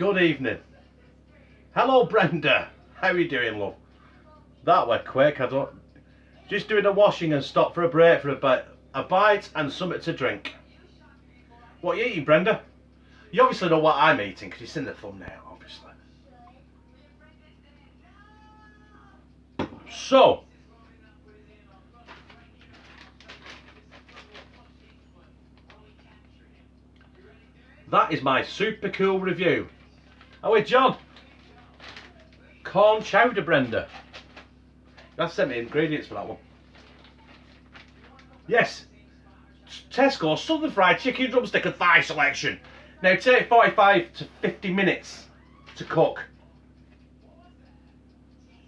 Good evening. Hello, Brenda. How are you doing, love? That were quick. I don't. Just doing the washing and stop for a break for a bite and something to drink. What are you eating, Brenda? You obviously know what I'm eating because you've seen the thumbnail, obviously. So, that is my super cool review. Oh wait, John. Corn chowder, Brenda. That's sent me ingredients for that one. Yes. Tesco Southern Fried Chicken Drumstick and Thigh Selection. Now take 45 to 50 minutes to cook.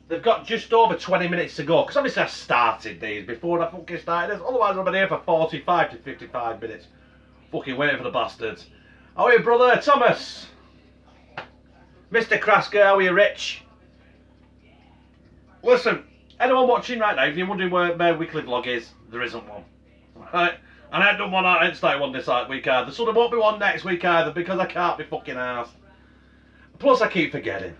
They've got just over 20 minutes to go, because obviously I started these before I fucking started this. Otherwise I've been here for 45 to 55 minutes. Fucking waiting for the bastards. How are you, brother? Thomas. Mr. Krasker, how are you, Rich? Listen, anyone watching right now, if you're wondering where my weekly vlog is, there isn't one. Right? And I haven't done one, I haven't started one this week either. So there won't be one next week either, because I can't be fucking arsed. Plus I keep forgetting.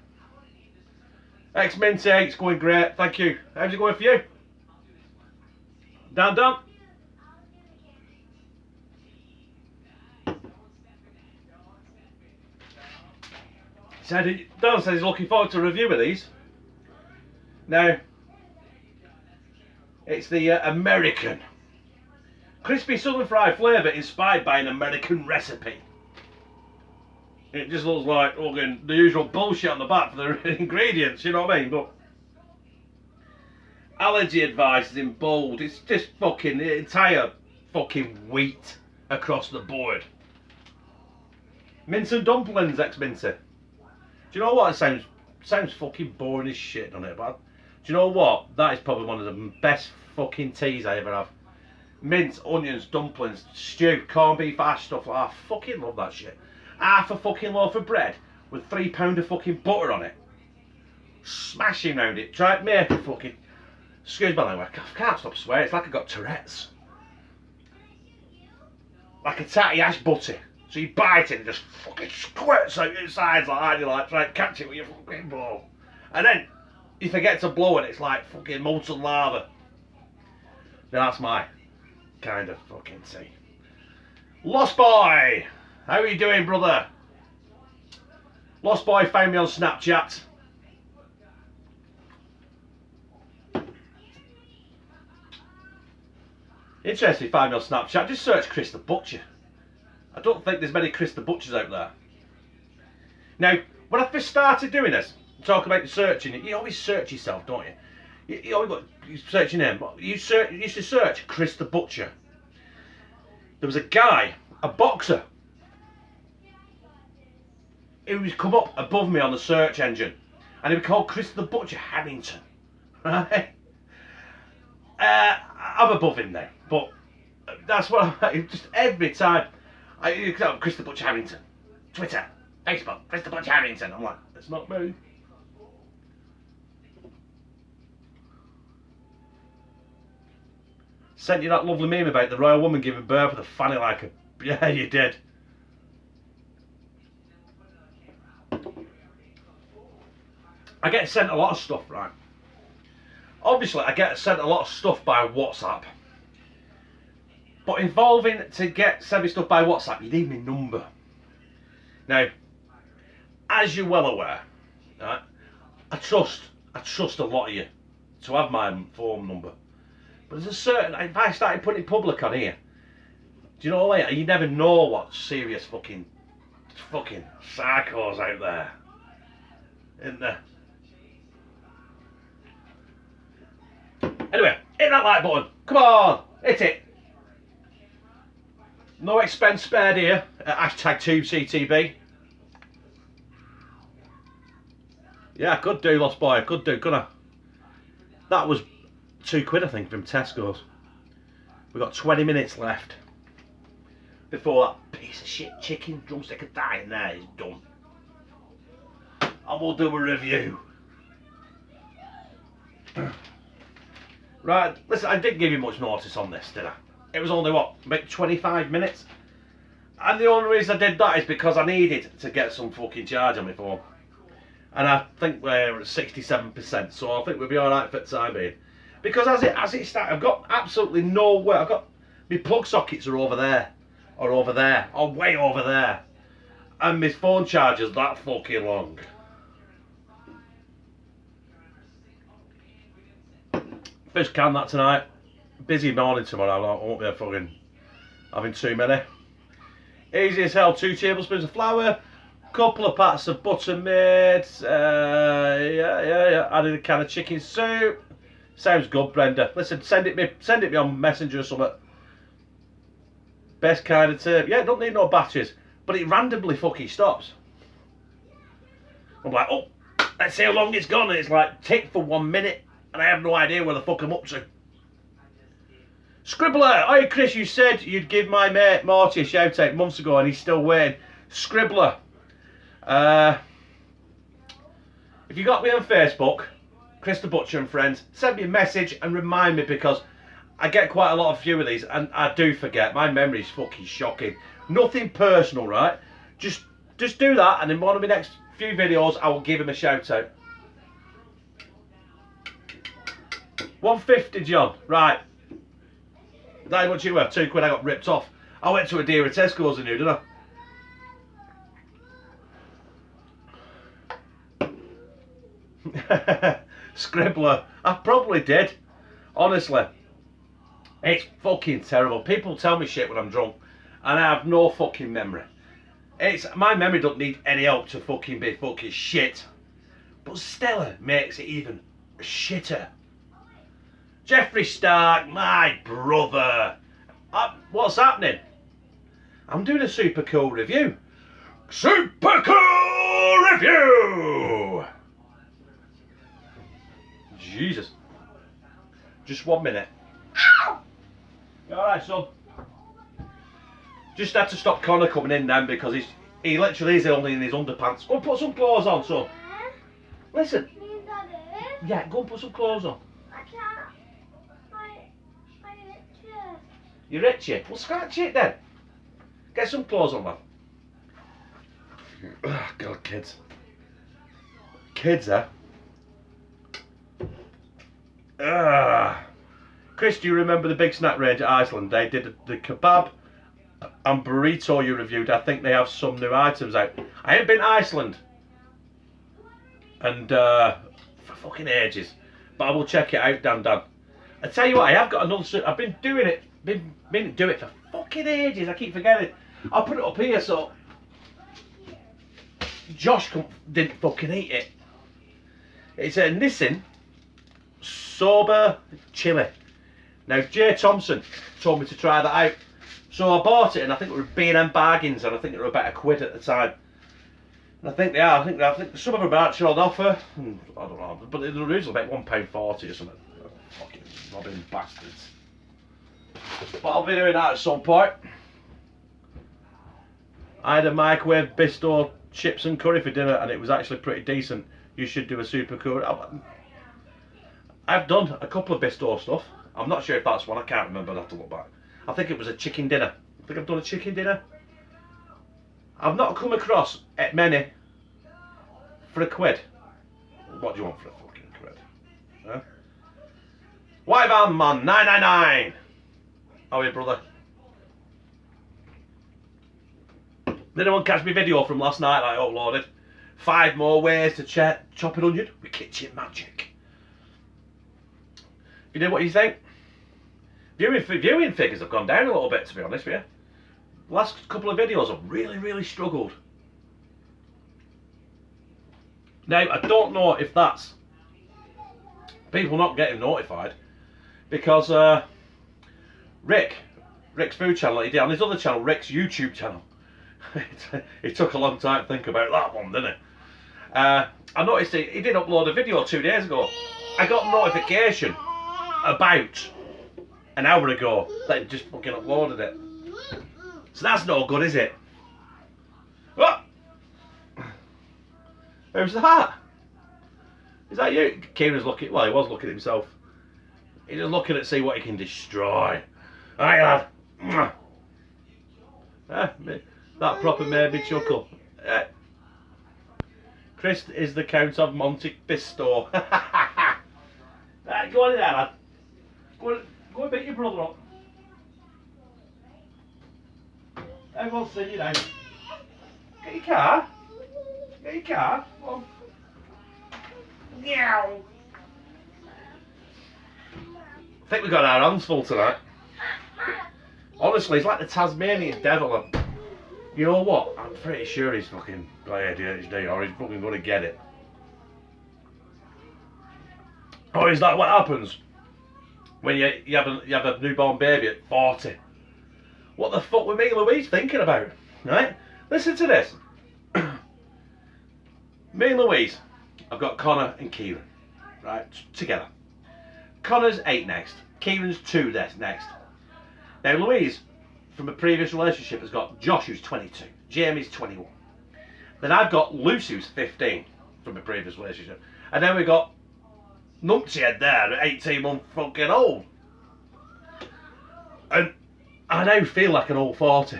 X-Minty, it's going great, thank you. How's it going for you? Dan. Dan says he's looking forward to a review of these. Now, it's the American. Crispy Southern Fried flavour inspired by an American recipe. It just looks like the usual bullshit on the back for the ingredients, you know what I mean? But allergy advice is in bold. It's just fucking the entire fucking wheat across the board. Mince and dumplings, X-Minty. Do you know what? It sounds fucking boring as shit, doesn't it? But do you know what? That is probably one of the best fucking teas I ever have. Mince, onions, dumplings, stew, corned beef hash, stuff like that. I fucking love that shit. Half a fucking loaf of bread with £3 of fucking butter on it. Smashing round it. Try it, make it fucking... Excuse my language, I can't stop swearing. It's like I got Tourette's. Like a tatty ash butty. So you bite it and just fucking squirts out your sides like that. You like try and catch it with your fucking ball. And then you forget to blow it, it's like fucking molten lava. Now that's my kind of fucking tea. Lost Boy! How are you doing, brother? Lost Boy found me on Snapchat. Interesting, find me on Snapchat. Just search Chris the Butcher. I don't think there's many Chris the Butchers out there. Now, when I first started doing this, talk about searching it, you always search yourself, don't you? You always got you search your name, but you used to search Chris the Butcher. There was a guy, a boxer, who was come up above me on the search engine, and he was called Chris the Butcher Harrington. Right? I'm above him now, but that's what just every time I Chris the Butcher Harrington, Twitter, Facebook, Chris the Butcher Harrington. I'm like, it's not me. Sent you that lovely meme about the royal woman giving birth with a fanny like a... Yeah, you did. I get sent a lot of stuff, right? Obviously, I get sent a lot of stuff by WhatsApp. But involving to get sent me stuff by WhatsApp, you need my number. Now, as you're well aware, right, I trust a lot of you to have my phone number. But there's a certain, if I started putting it public on here, do you know what I mean? You never know what serious fucking psychos out there. Isn't there? Anyway, hit that like button. Come on, hit it. No expense spared here at hashtag TubeCTB. Yeah, I could do, Lost Boy. I could do, couldn't I? That was £2, I think, from Tesco's. We've got 20 minutes left before that piece of shit chicken drumstick and thigh in there is done. And we'll do a review. Right, listen, I didn't give you much notice on this, did I? It was only, what, about 25 minutes? And the only reason I did that is because I needed to get some fucking charge on my phone. And I think we're at 67%, so I think we'll be alright for the time being. Because as it starts, I've got absolutely nowhere. I've got my plug sockets are over there, or way over there, and my phone charger's that fucking long. Fish can that tonight. Busy morning tomorrow. I won't be fucking having too many. Easy as hell. 2 tablespoons of flour, couple of pats of butter made. Yeah. Added a can of chicken soup. Sounds good, Brenda. Listen, send it me on Messenger or something. Best kind of tape. Yeah, don't need no batteries, but it randomly fucking stops. I'm like, oh, let's see how long it's gone, and it's like tick for 1 minute, and I have no idea where the fuck I'm up to. Scribbler, hi Chris, you said you'd give my mate Marty a shout out months ago, and he's still waiting. Scribbler, if you got me on Facebook, Chris the Butcher and Friends, send me a message and remind me, because I get quite a lot of few of these and I do forget. My memory's fucking shocking. Nothing personal, right? Just do that, and in one of my next few videos I will give him a shout out. 150, John. Right. How much you were? £2 I got ripped off. I went to a deal at Tesco's and you, didn't I? Scribbler. I probably did. Honestly. It's fucking terrible. People tell me shit when I'm drunk, and I have no fucking memory. My memory doesn't need any help to fucking be fucking shit. But Stella makes it even shitter. Jeffrey Stark, my brother. What's happening? I'm doing a super cool review. Super cool review! Jesus. Just 1 minute. Ow! You alright, son? Just had to stop Connor coming in then, because he literally is only in his underpants. Go and put some clothes on, son. Listen. Yeah, go and put some clothes on. I can't. I'm itchy. You're itchy? Well, scratch it then. Get some clothes on, lad. Oh, God, kids. Kids, eh? Chris, do you remember the big snack range at Iceland? They did the kebab and burrito you reviewed. I think they have some new items out. I ain't been to Iceland and for fucking ages, but I will check it out, Dan. I tell you what, I have got another. I've been doing it, been doing it for fucking ages. I keep forgetting. I'll put it up here so Josh didn't fucking eat it. It's a Nissin Sober Chili. Now Jay Thompson told me to try that out, so I bought it, and I think it was B&M bargains, and I think it was about £1 at the time. And I think they are. I think some of them are actually on offer. I don't know, but they're originally about £1.40 or something. Fucking robbing bastards. But I'll be doing that at some point. I had a microwave Bisto chips and curry for dinner, and it was actually pretty decent. You should do a super curry. I've done a couple of Bisto stuff. I'm not sure if that's one. I can't remember. I'd have to look back. I think it was a chicken dinner. I think I've done a chicken dinner. I've not come across many for £1. What do you want for a fucking quid? Huh? White Van Man 999. How are you, brother? Did anyone catch my video from last night that I uploaded? 5 more ways to chop an onion with kitchen magic. You know what you think? Viewing figures have gone down a little bit, to be honest with you. The last couple of videos have really struggled. Now, I don't know if that's people not getting notified, because Rick's food channel, he did on his other channel, Rick's YouTube channel. It took a long time to think about that one, didn't it? I noticed he did upload a video 2 days ago. I got a notification about an hour ago that he just fucking uploaded it. So that's no good, is it? What? Who's that? Is that you? Kieran's looking, well, he was looking at himself. He's just looking to see what he can destroy. Alright, lad. That proper made me chuckle. Chris is the Count of Monte Cristo. Right, go on in there, lad. Go and beat your brother up. Everyone's seen you now. Get your car. Get your car. Come on. Meow. I think we've got our hands full tonight. Honestly, he's like the Tasmanian devil. And you know what? I'm pretty sure he's fucking got ADHD or he's fucking going to get it. Or is that what happens when you have a newborn baby at 40? What the fuck were me and Louise thinking about? Right? Listen to this. Me and Louise, I've got Connor and Kieran, right, together. Connor's 8 next, Kieran's 2 next. Now Louise, from a previous relationship, has got Josh who's 22, Jamie's 21. Then I've got Lucy who's 15 from a previous relationship. And then we've got Numpty Head there at 18 months fucking old. And I now feel like an old 40.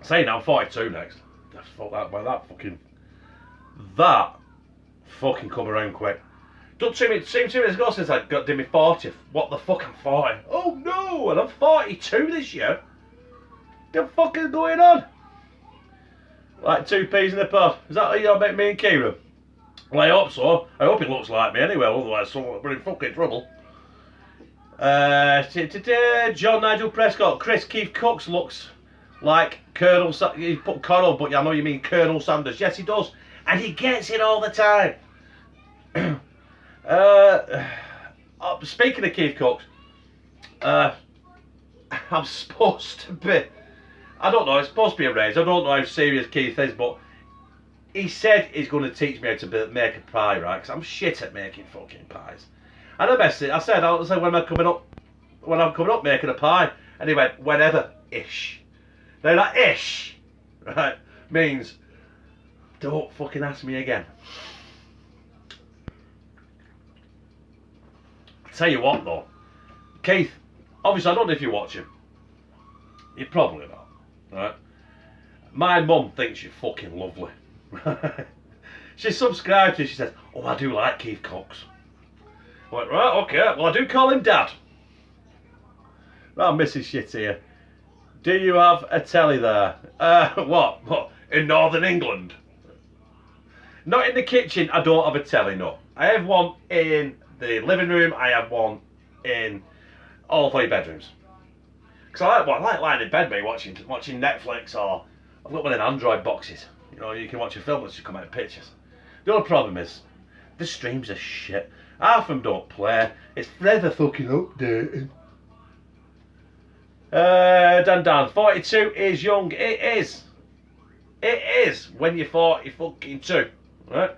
Saying I'm 42 next. Fuck that, by that fucking come around quick. Don't seem 2 minutes ago since I got to my 40th. What the fuck, I'm 40. Oh no, and I'm 42 this year. What the fuck is going on? Like 2 peas in a pod. Is that how you make me and Kieran? Well, I hope so. I hope he looks like me anyway, otherwise we're in fucking trouble. John Nigel Prescott. Chris Keith Cooks looks like Colonel Sanders. He put Colonel, but I know you mean Colonel Sanders. Yes, he does. And he gets it all the time. Speaking of Keith Cooks, I'm supposed to be, I don't know, it's supposed to be a raise. I don't know how serious Keith is, but he said he's going to teach me how to make a pie, right? Because I'm shit at making fucking pies. And I said, when I'm coming up making a pie. And he went, whenever-ish. Now that ish, right, means don't fucking ask me again. I'll tell you what though, Keith, obviously I don't know if you watch him. You're probably not, right? My mum thinks you're fucking lovely. She subscribes to you, she says, oh, I do like Keith Cooks. I went, right, okay, well I do call him Dad. Right, Mrs. Shit here. Do you have a telly there? What? In Northern England? Not in the kitchen, I don't have a telly, no. I have one in the living room, I have one in all 3 bedrooms. Because I like lying in bed, mate, watching Netflix, or I've got one of Android boxes. You know, you can watch a film that's just come out of pictures. The only problem is, the streams are shit. Half of them don't play. It's forever fucking updating. Dan, 42 is young. It is. It is when you're 40 fucking 2. Right?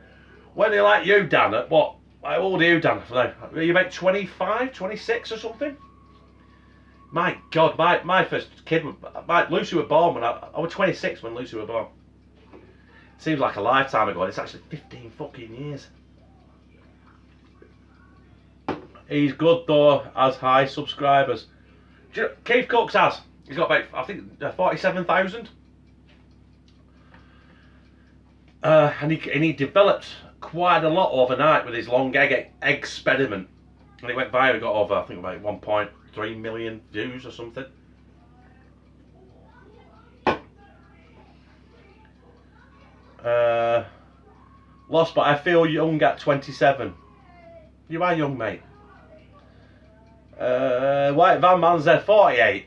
When you're like you, Dan, at what? How old are you, Dan? Are you about 25, 26 or something? My God, my first kid, Lucy was born when I was 26 when Lucy was born. Seems like a lifetime ago, and it's actually 15 fucking years. He's good though, has high subscribers. Do you know, Keith Cooks has. He's got about, I think, 47,000. And he developed quite a lot overnight with his long egg experiment. And it went viral, got over, I think, about 1.3 million views or something. Lost, but I feel young at 27. You are young, mate. White Van Man said 48.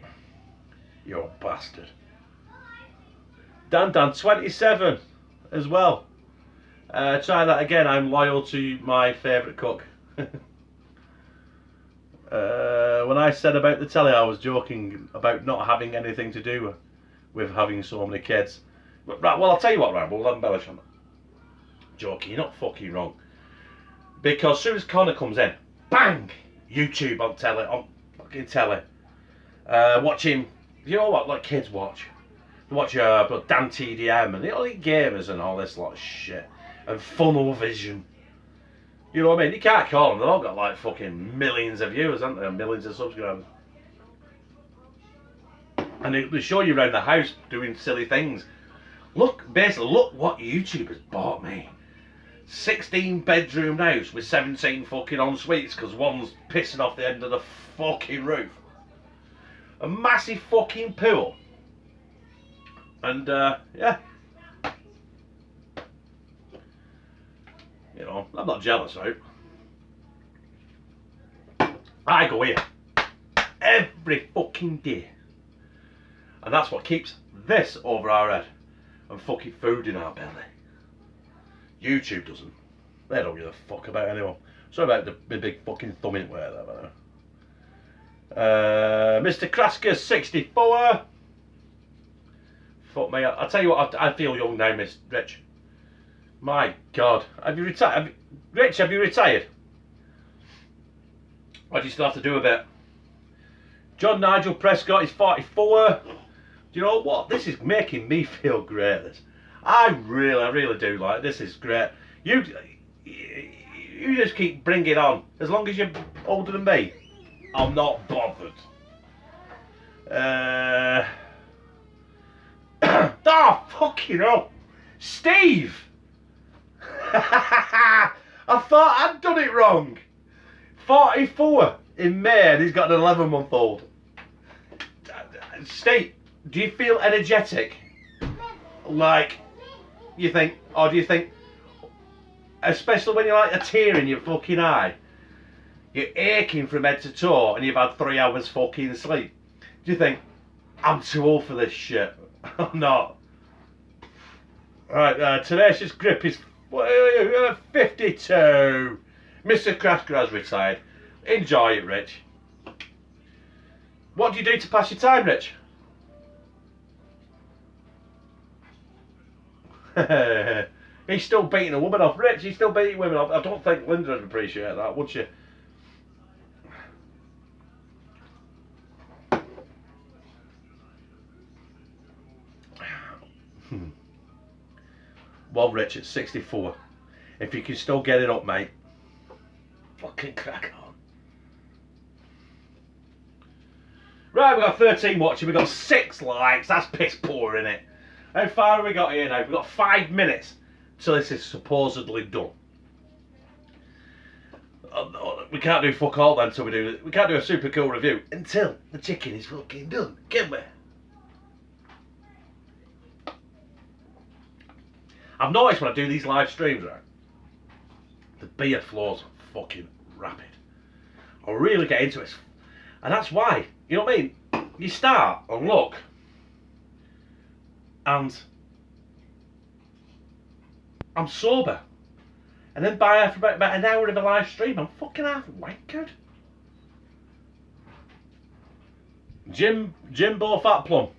You old bastard. Dan 27 as well. Try that again. I'm loyal to my favourite cook. When I said about the telly, I was joking about not having anything to do with having so many kids. But, right, well, I'll tell you what, right, we'll embellish on that. Joking, you're not fucking wrong. Because as soon as Connor comes in, bang! YouTube on telly, on fucking telly. Watching, you know what, like kids watch? They watch Dan TDM and the only gamers and all this lot of shit. And Funnel Vision. You know what I mean? You can't call them, they've all got like fucking millions of viewers, haven't they? And millions of subscribers. And they show you around the house doing silly things. Look what YouTube has bought me. 16 bedroom house with 17 fucking en suites because one's pissing off the end of the fucking roof. A massive fucking pool. And yeah. You know, I'm not jealous, right? I go here every fucking day. And that's what keeps this over our head and fucking food in our belly. YouTube doesn't. They don't give a fuck about anyone. Sorry about the big fucking thumb in where there. Mr. Krasker 64. Fuck me. I'll tell you what, I feel young now, Miss Rich. My God. Have you retired? Rich, have you retired? Or do you still have to do a bit? John Nigel Prescott is 44. Do you know what? This is making me feel great. This. I really do like this. Is great. You just keep bringing on. As long as you're older than me, I'm not bothered. Oh, fucking hell. Steve! I thought I'd done it wrong. 44 in May and he's got an 11-month-old. Steve, do you feel energetic? Like you think, or do you think, especially when you're like a tear in your fucking eye, you're aching from head to toe and you've had 3 hours fucking sleep, do you think, I'm too old for this shit? I'm not. Right, Tenacious Grip is 52. Mr. Krasker has retired. Enjoy it, Rich. What do you do to pass your time, Rich? He's still beating a woman off. Rich, he's still beating women off. I don't think Linda would appreciate that, would she? Well, Rich, at 64. If you can still get it up, mate, fucking crack on. Right, we've got 13 watching. We've got 6 likes. That's piss poor, innit? How far have we got here now? We've got 5 minutes till this is supposedly done. We can't do fuck all then until we do. We can't do a super cool review until the chicken is fucking done, can we? I've noticed when I do these live streams, right, the beer flows fucking rapid. I really get into it, and that's why. You know what I mean? You start and look, and I'm sober, and then by after about an hour of a live stream, I'm fucking half wankered. Jimbo Fatplum,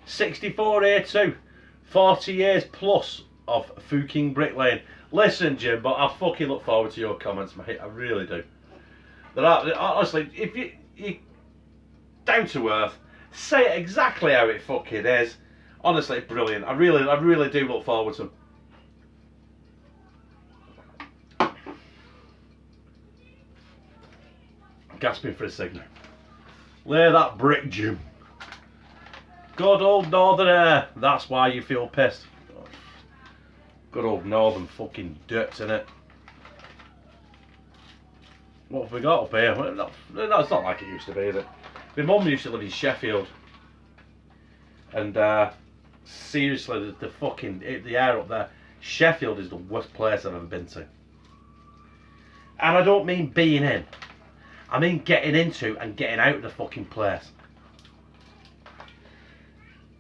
64A2, 40 years plus of fucking Brick Lane. Listen, Jimbo, I fucking look forward to your comments, mate. I really do. Honestly, if you down to earth, say it exactly how it fucking is. Honestly, brilliant. I really do look forward to them. Gasping for a signal. Lay that brick, Jim. Good old Northern air. That's why you feel pissed. Good old Northern fucking dirt in it. What have we got up here? No, it's not like it used to be, is it? My mum used to live in Sheffield. And seriously, the air up there, Sheffield is the worst place I've ever been to. And I don't mean being in. I mean getting into and getting out of the fucking place.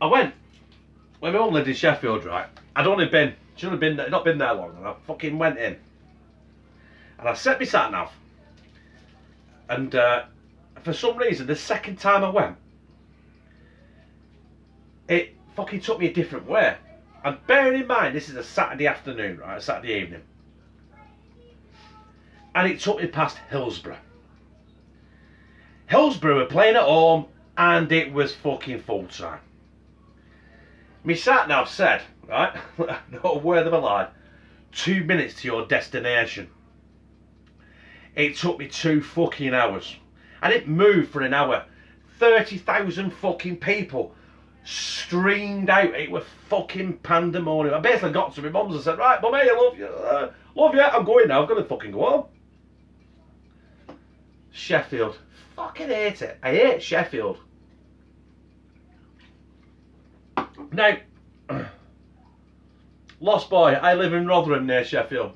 I went, when my mum lived in Sheffield, right, shouldn't have been, not been there long, and I fucking went in. And I set my sat nav. And for some reason, the second time I went, it fucking took me a different way. And bearing in mind, this is a Saturday afternoon, right, a Saturday evening. And it took me past Hillsborough. Hillsborough were playing at home, and it was fucking full time. Me sat nav said, right, not a word of a lie, 2 minutes to your destination. It took me 2 fucking hours. I didn't move for an hour. 30,000 fucking people streamed out. It was fucking pandemonium. I basically got to my mum's and said, right, mummy, I love you. Love you. I'm going now. I've got to fucking go home. Sheffield. Fucking hate it. I hate Sheffield. Now, Lost Boy. I live in Rotherham near Sheffield.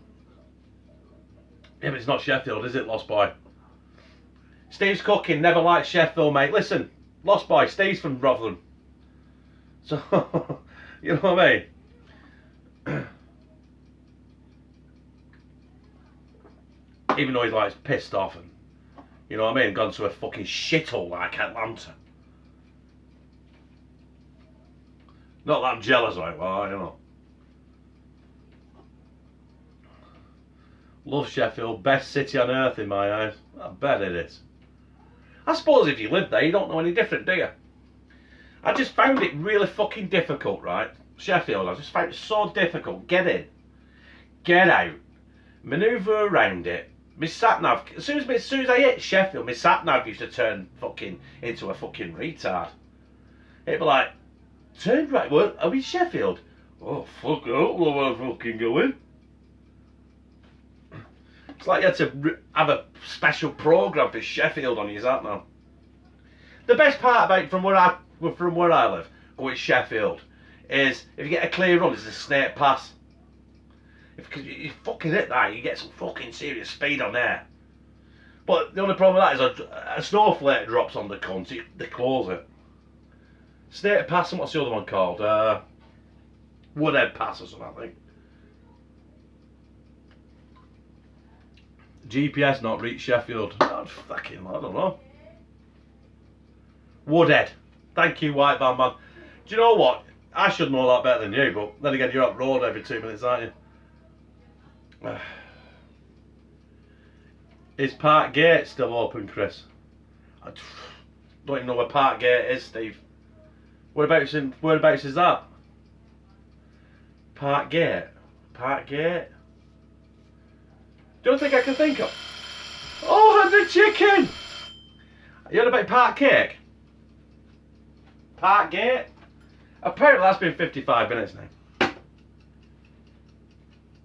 Yeah, but it's not Sheffield, is it, Lost Boy? Steve's cooking. Never liked Sheffield, mate. Listen, Lost Boy. Steve's from Rotherham. So, you know what I mean? Even though he's like pissed off and, you know what I mean, gone to a fucking shithole like Atlanta. Not that I'm jealous, like, well, you know. Love Sheffield, best city on earth in my eyes. I bet it is. I suppose if you live there, you don't know any different, do you? I just found it really fucking difficult, right? Sheffield, I just found it so difficult. Get in, get out, manoeuvre around it. My sat nav, as soon as I hit Sheffield, my sat nav used to turn fucking into a fucking retard. It'd be like, turn right, what? Are we Sheffield? Oh fuck, I don't know where I'm fucking going. It's like you had to have a special programme for Sheffield on your sat nav. The best part about from where I live, going to Sheffield, is if you get a clear run, there's a Snake Pass. Because you fucking hit that, you get some fucking serious speed on there. But the only problem with that is a snowflake drops on the cunt, they close it. Snake Pass, and what's the other one called? Woodhead Pass or something, I think. GPS not reach Sheffield. Oh, fucking, I don't know. Woodhead. Thank you, White Van Man. Do you know what? I should know that better than you, but then again, you're up road every 2 minutes, aren't you? Is Park Gate still open, Chris? I don't even know where Park Gate is, Steve. Whereabouts is that? Park Gate? Park Gate? Do you think I can think of? Oh, the chicken! You heard about Park Cake? Park Gate? Apparently that's been 55 minutes now.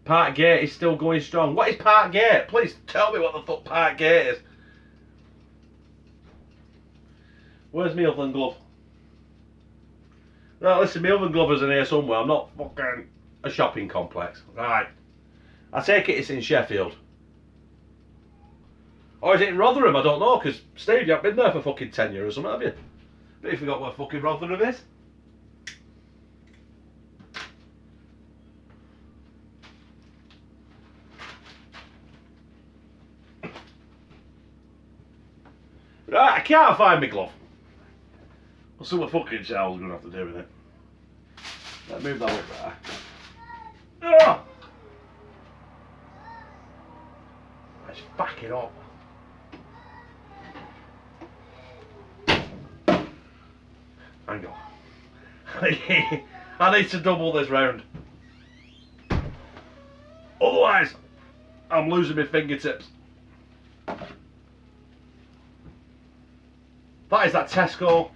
Park Gate is still going strong. What is Park Gate? Please tell me what the fuck Park Gate is. Where's my oven glove? Right, listen, my oven glove is in here somewhere. I'm not fucking a shopping complex. Right. I take it it's in Sheffield. Or is it in Rotherham? I don't know, because Steve, you haven't been there for fucking 10 years or something, have you? But you forgot where fucking Rotherham is. Right, I can't find my glove. I'll see what fucking Charles going to have to do with it. Let's move that up there. Oh! Let's back it up. Hang on. I need to double this round. Otherwise, I'm losing my fingertips. That is that Tesco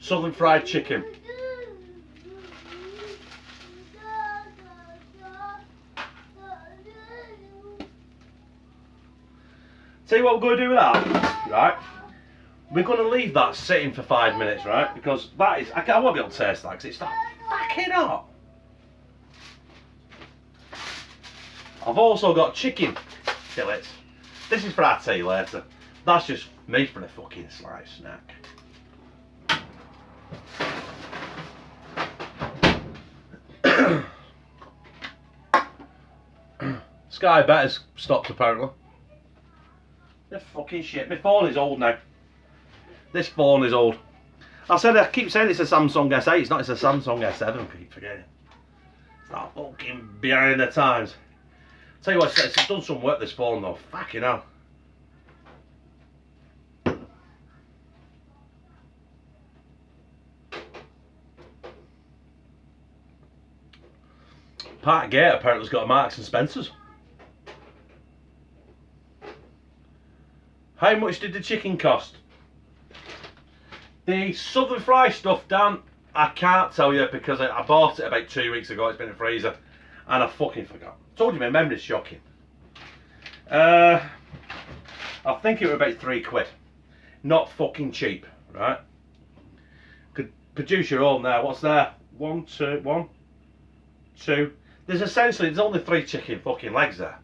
Southern Fried Chicken. Tell you what we're going to do with that, right? We're going to leave that sitting for 5 minutes, right? Because that is, I won't be able to taste that because it's that fucking hot. I've also got chicken fillets. This is for our tea later. That's just me for a fucking slice snack. Sky Better's stopped apparently. The fucking shit. My phone is old now. This phone is old. I keep saying it's a Samsung S8. It's not. It's a Samsung S7. I keep forgetting. It's not fucking behind the times. Tell you what, it's done some work, this phone though. Fucking hell. Park Gate apparently has got a Marks and Spencer's. How much did the chicken cost? The Southern Fry stuff, Dan, I can't tell you because I bought it about 2 weeks ago. It's been in the freezer, and I fucking forgot. Told you my memory's shocking. I think it was about £3. Not fucking cheap, right? Could produce your own there. What's there? One, two. There's only 3 chicken fucking legs there.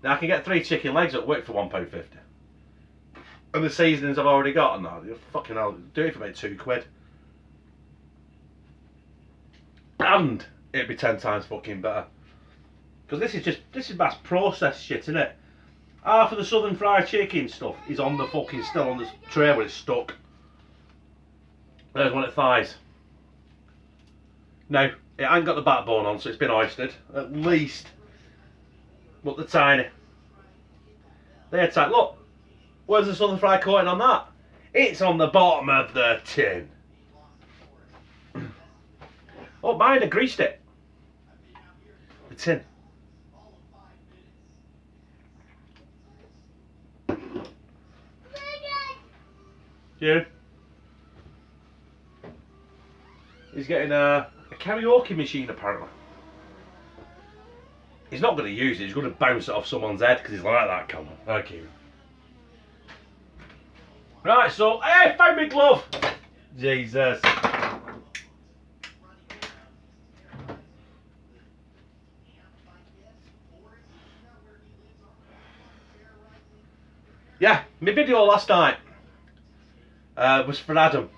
Now I can get 3 chicken legs at work for £1.50. And the seasonings I've already got, and that, fucking hell, do it for about £2. And it'd be 10 times fucking better. Because this is mass processed shit, isn't it? Half of the Southern Fried Chicken stuff is on the fucking, still on the tray where it's stuck. There's one at thighs. Now, it ain't got the backbone on, so it's been oystered, at least. But they're tiny. They're tiny. Look, where's the Southern Fried coating on that? It's on the bottom of the tin. Oh, mine, I greased it. The tin. Yeah. He's getting a karaoke machine apparently. He's not going to use it, he's going to bounce it off someone's head because he's like that, come on. Thank you. Right, so, hey, found me glove! Jesus. Yeah, my video last night was for Adam.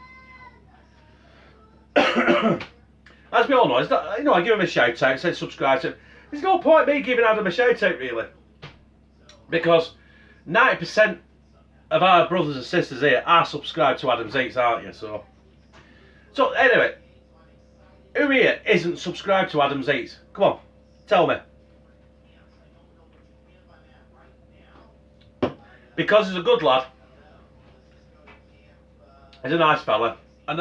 As we all know, it's not, I give him a shout out, said subscribe to him. There's no point me giving Adam a shout out really. Because 90% of our brothers and sisters here are subscribed to Adam's Eats, aren't you? So anyway, who here isn't subscribed to Adam's Eats? Come on, tell me. Because he's a good lad. He's a nice fella. And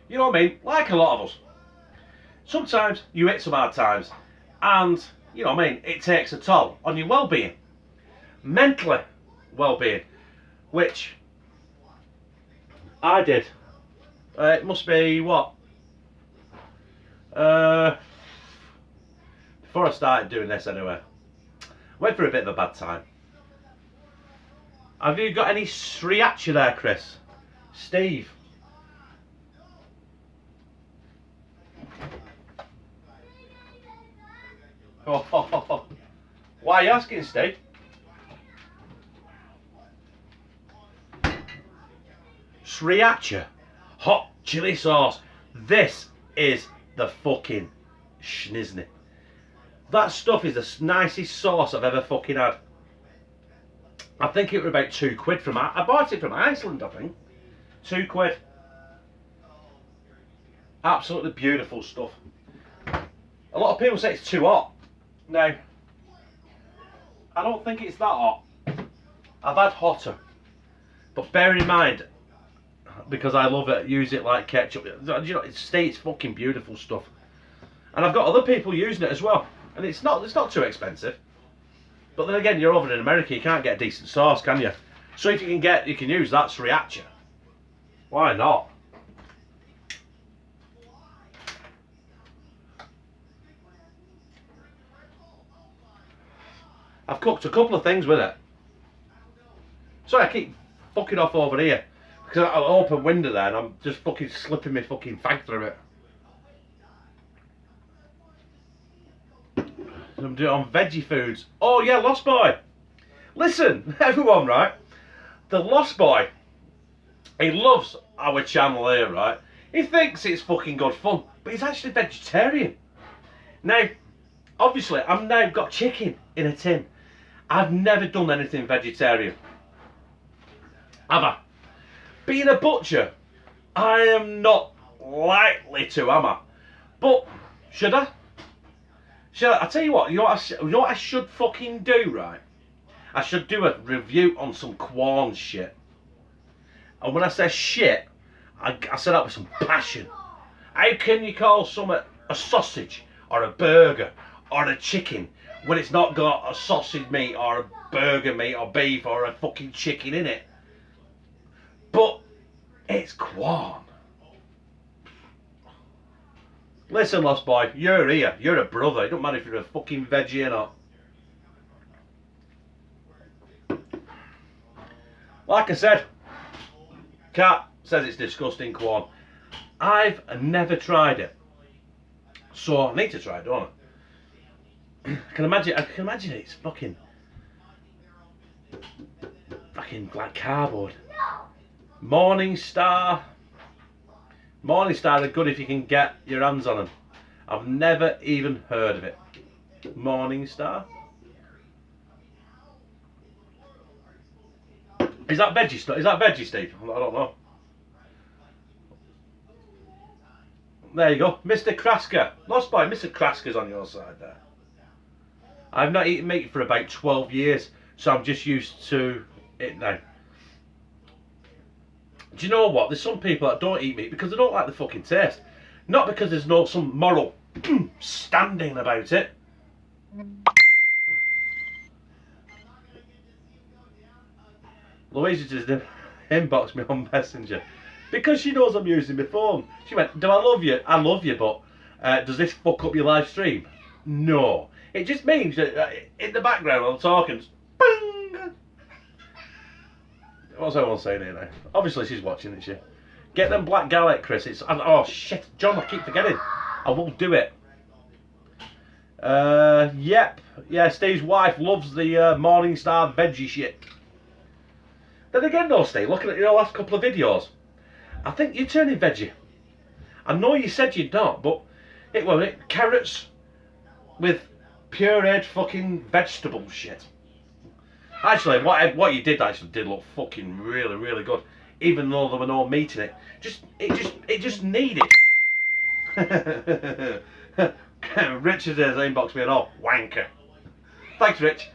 you know what I mean? Like a lot of us. Sometimes you hit some hard times. And, you know what I mean? It takes a toll on your well-being. Mentally well-being. Which I did. It must be, what? Before I started doing this anyway. Went through a bit of a bad time. Have you got any sriracha there, Chris? Steve? Oh. Why are you asking, Steve? Sriracha. Hot chili sauce. This is the fucking schnizni. That stuff is the nicest sauce I've ever fucking had. I think it was about £2 from, I bought it from Iceland, I think. £2. Absolutely beautiful stuff. A lot of people say it's too hot. No, I don't think it's that hot. I've had hotter. But bear in mind, because I love it, use it like ketchup. You know, it's fucking beautiful stuff. And I've got other people using it as well. And it's not too expensive. But then again, you're over in America, you can't get a decent sauce, can you? So if you can use that sriracha. Why not? I've cooked a couple of things with it. Sorry, I keep fucking off over here. Because I open window there and I'm just fucking slipping my fucking fag through it. I'm doing it on veggie foods. Oh yeah, Lost Boy. Listen, everyone, right? The Lost Boy, he loves our channel here, right? He thinks it's fucking good fun, but he's actually vegetarian. Now, obviously, I've now got chicken in a tin. I've never done anything vegetarian. Have I? Being a butcher, I am not likely to, am I? But, should I? I tell you what, you know what I should fucking do, right? I should do a review on some Quorn shit. And when I say shit, I say that with some passion. How can you call something a sausage, or a burger, or a chicken, when it's not got a sausage meat, or a burger meat, or beef, or a fucking chicken in it? But It's Quan. Listen, Lost Boy, you're here. You're a brother. It don't matter if you're a fucking veggie or not. Like I said, Kat says it's disgusting, Quan. I've never tried it. So I need to try it, don't I? I can imagine it's fucking like cardboard. Morningstar. Morningstar are good if you can get your hands on them. I've never even heard of it. Morningstar. Is that veggie stuff? Is that veggie, Steve? I don't know. There you go, Mr. Krasker. Lost Boy, Mr. Krasker's on your side there. I've not eaten meat for about 12 years, so I'm just used to it now. Do you know what? There's some people that don't eat meat because they don't like the fucking taste. Not because there's no some moral standing about it. Louisa just inboxed me on Messenger because she knows I'm using my phone. She went, "Do I love you? I love you, but does this fuck up your live stream?" No. It just means that in the background while I'm talking, bang! What's everyone saying here now? Obviously she's watching, isn't she? Get them black garlic, Chris. It's oh shit, John, I keep forgetting. I will do it. Yep. Yeah, Steve's wife loves the Morningstar veggie shit. Then again though, Steve, looking at your last couple of videos, I think you're turning veggie. I know you said you'd not, but it was carrots with pureed fucking vegetable shit. Actually, what you did actually did look fucking really, really good, even though there were no meat in it. It just needed. Richard has inboxed me and all wanker. Thanks, Rich.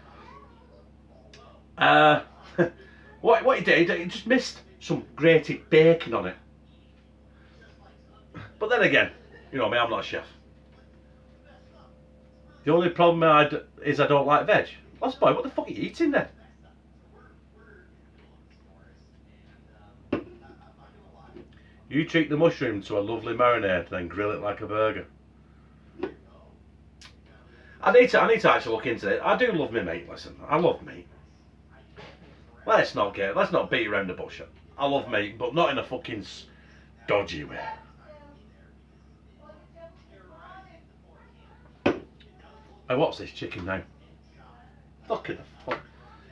What he did, he just missed some grated bacon on it. But then again, you know me, I'm not a chef. The only problem is I don't like veg. Lost Boy, what the fuck are you eating then? You treat the mushroom to a lovely marinade, then grill it like a burger. I need to actually look into it. I do love my meat. Listen, I love meat. Let's not beat around the bush. I love meat, but not in a fucking dodgy way. Hey, what's this chicken now? Fucking the fuck.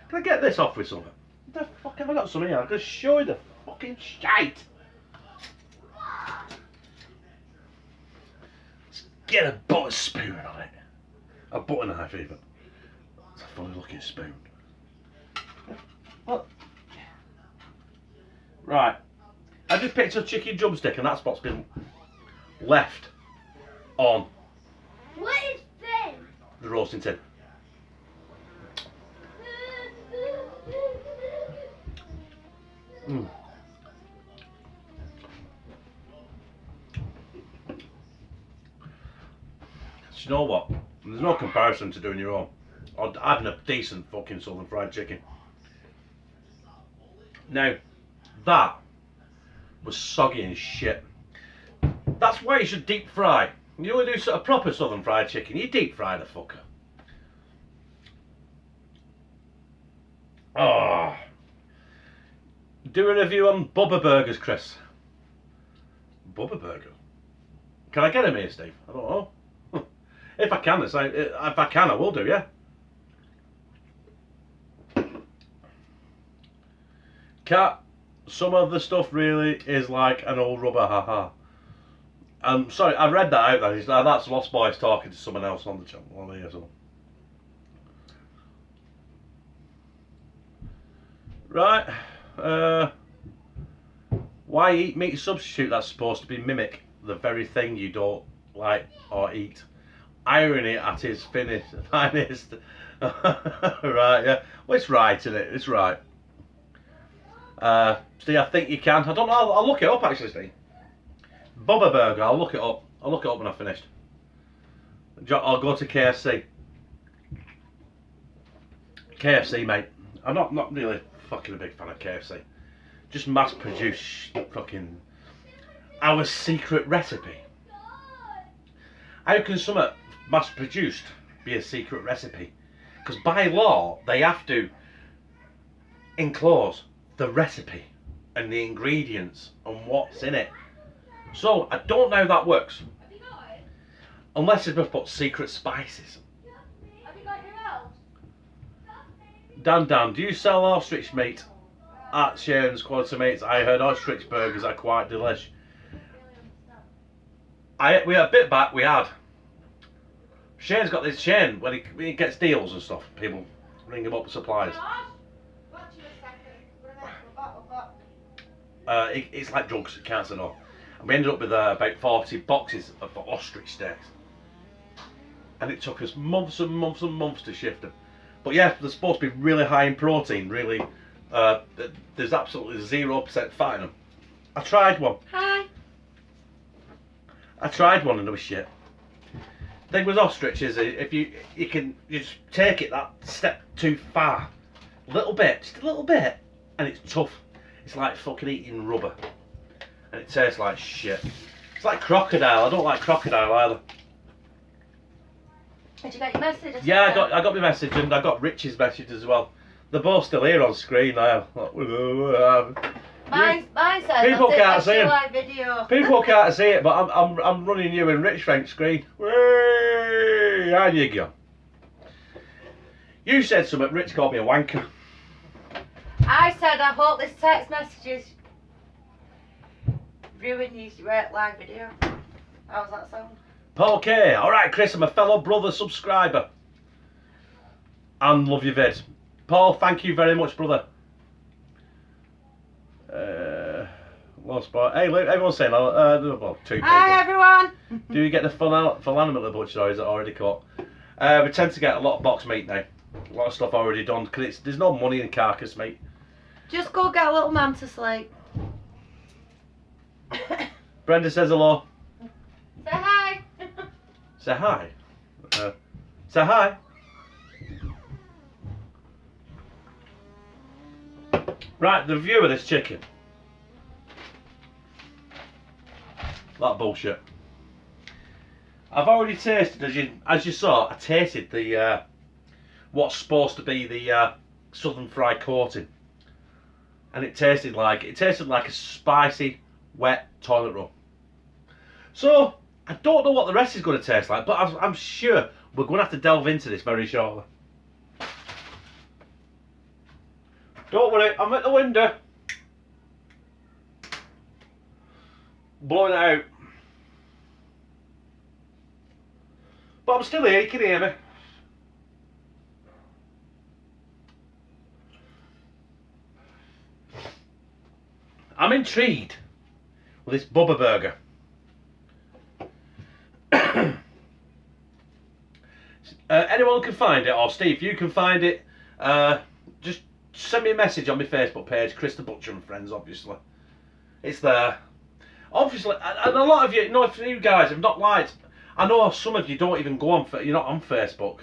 Can I get this off with something? What the fuck have I got some here? I can show you the fucking shite. Let's get a butter spoon on it. A butter knife even. It's a funny looking spoon. What? Right. I just picked a chicken drumstick and that's what's been left on. What is this? The roasting tin. Mm. So you know what? There's no comparison to doing your own or having a decent fucking southern fried chicken. Now, that was soggy as shit. That's why you should deep fry. You want to do sort of proper southern fried chicken, you deep fry the fucker. Oh. Do a review on Bubba Burgers, Chris. Bubba Burger? Can I get him here, Steve? I don't know. If I can, I will do, yeah. Cat, some of the stuff really is like an old rubber, haha. I'm sorry, I read that out there. That's Lost Boys talking to someone else on the channel. On here, so. Right. Why eat meat substitute that's supposed to be mimic the very thing you don't like or eat? Irony at his finest. Right, yeah. Well, it's right, isn't it? It's right. Steve, I think you can. I don't know. I'll look it up actually, Steve. Bubba Burger. I'll look it up. I'll look it up when I've finished. I'll go to KFC. KFC, mate. I'm not really fucking a big fan of KFC. just mass produce fucking our secret recipe. How can something mass produced be a secret recipe? Because by law they have to enclose the recipe and the ingredients and what's in it. So I don't know how that works. Unless they've just put secret spices. Have you got your own? Dan, do you sell ostrich meat at Shane's Quality Meats? I heard ostrich burgers are quite delish. We had a bit back, we had. Shane's got this Shane, when he gets deals and stuff, people ring him up with supplies. It's like drugs, can't say no. And we ended up with about 40 boxes of ostrich steaks. And it took us months and months and months to shift them. But yeah, they're supposed to be really high in protein, really. There's absolutely 0% fat in them. I tried one. Hi. I tried one and it was shit. The thing with ostrich is if you can just take it that step too far. Little bit, just a little bit, and it's tough. It's like fucking eating rubber. And it tastes like shit. It's like crocodile. I don't like crocodile either. Did you get your message? Yeah, I got my message and I got Rich's message as well. They're both still here on screen now. Mine says People that's can't it, see him. live video. People can't see it, but I'm running you and Rich Frank's screen. Way, how you go? You said something. Rich called me a wanker. I said I hope this text messages ruin your live video. How's that sound? Paul K. Alright, Chris, I'm a fellow brother subscriber. And love your vid. Paul, thank you very much, brother. Lost spot. Hey, look, everyone's saying, well, 2 people. Hi everyone. Do you get the full animal at the butcher, or is it already caught? We tend to get a lot of boxed meat now. A lot of stuff already done, because there's no money in carcass meat. Just go get a little man to sleep. Brenda says hello. Say hi. Say hi. Say hi. Right, the review of this chicken. That bullshit. I've already tasted, as you saw, I tasted the what's supposed to be the southern fried coating, and it tasted like a spicy, wet toilet roll. So I don't know what the rest is going to taste like, but I'm sure we're going to have to delve into this very shortly. Don't worry, I'm at the window. Blowing it out. But I'm still here, you can hear me. I'm intrigued with this Bubba Burger. Anyone can find it, or Steve, you can find it, just send me a message on my Facebook page, Chris the Butcher and Friends, obviously. It's there. Obviously, and a lot of you, if you guys have not liked, I know some of you don't even go on, you're not on Facebook.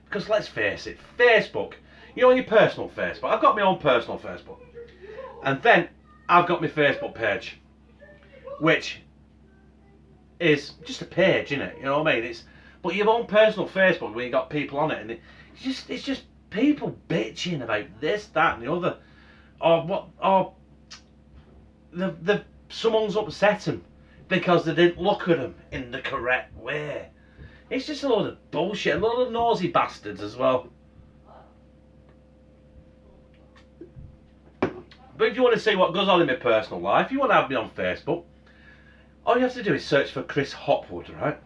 Because let's face it, Facebook, you're on your personal Facebook. I've got my own personal Facebook. And then I've got my Facebook page, which is just a page, innit? You know what I mean? But your own personal Facebook, where you got people on it, and it's just people bitching about this, that, and the other, or someone's upset them because they didn't look at them in the correct way. It's just a load of bullshit, a load of nosy bastards as well. But if you want to see what goes on in my personal life, you want to have me on Facebook, all you have to do is search for Chris Hopwood, right?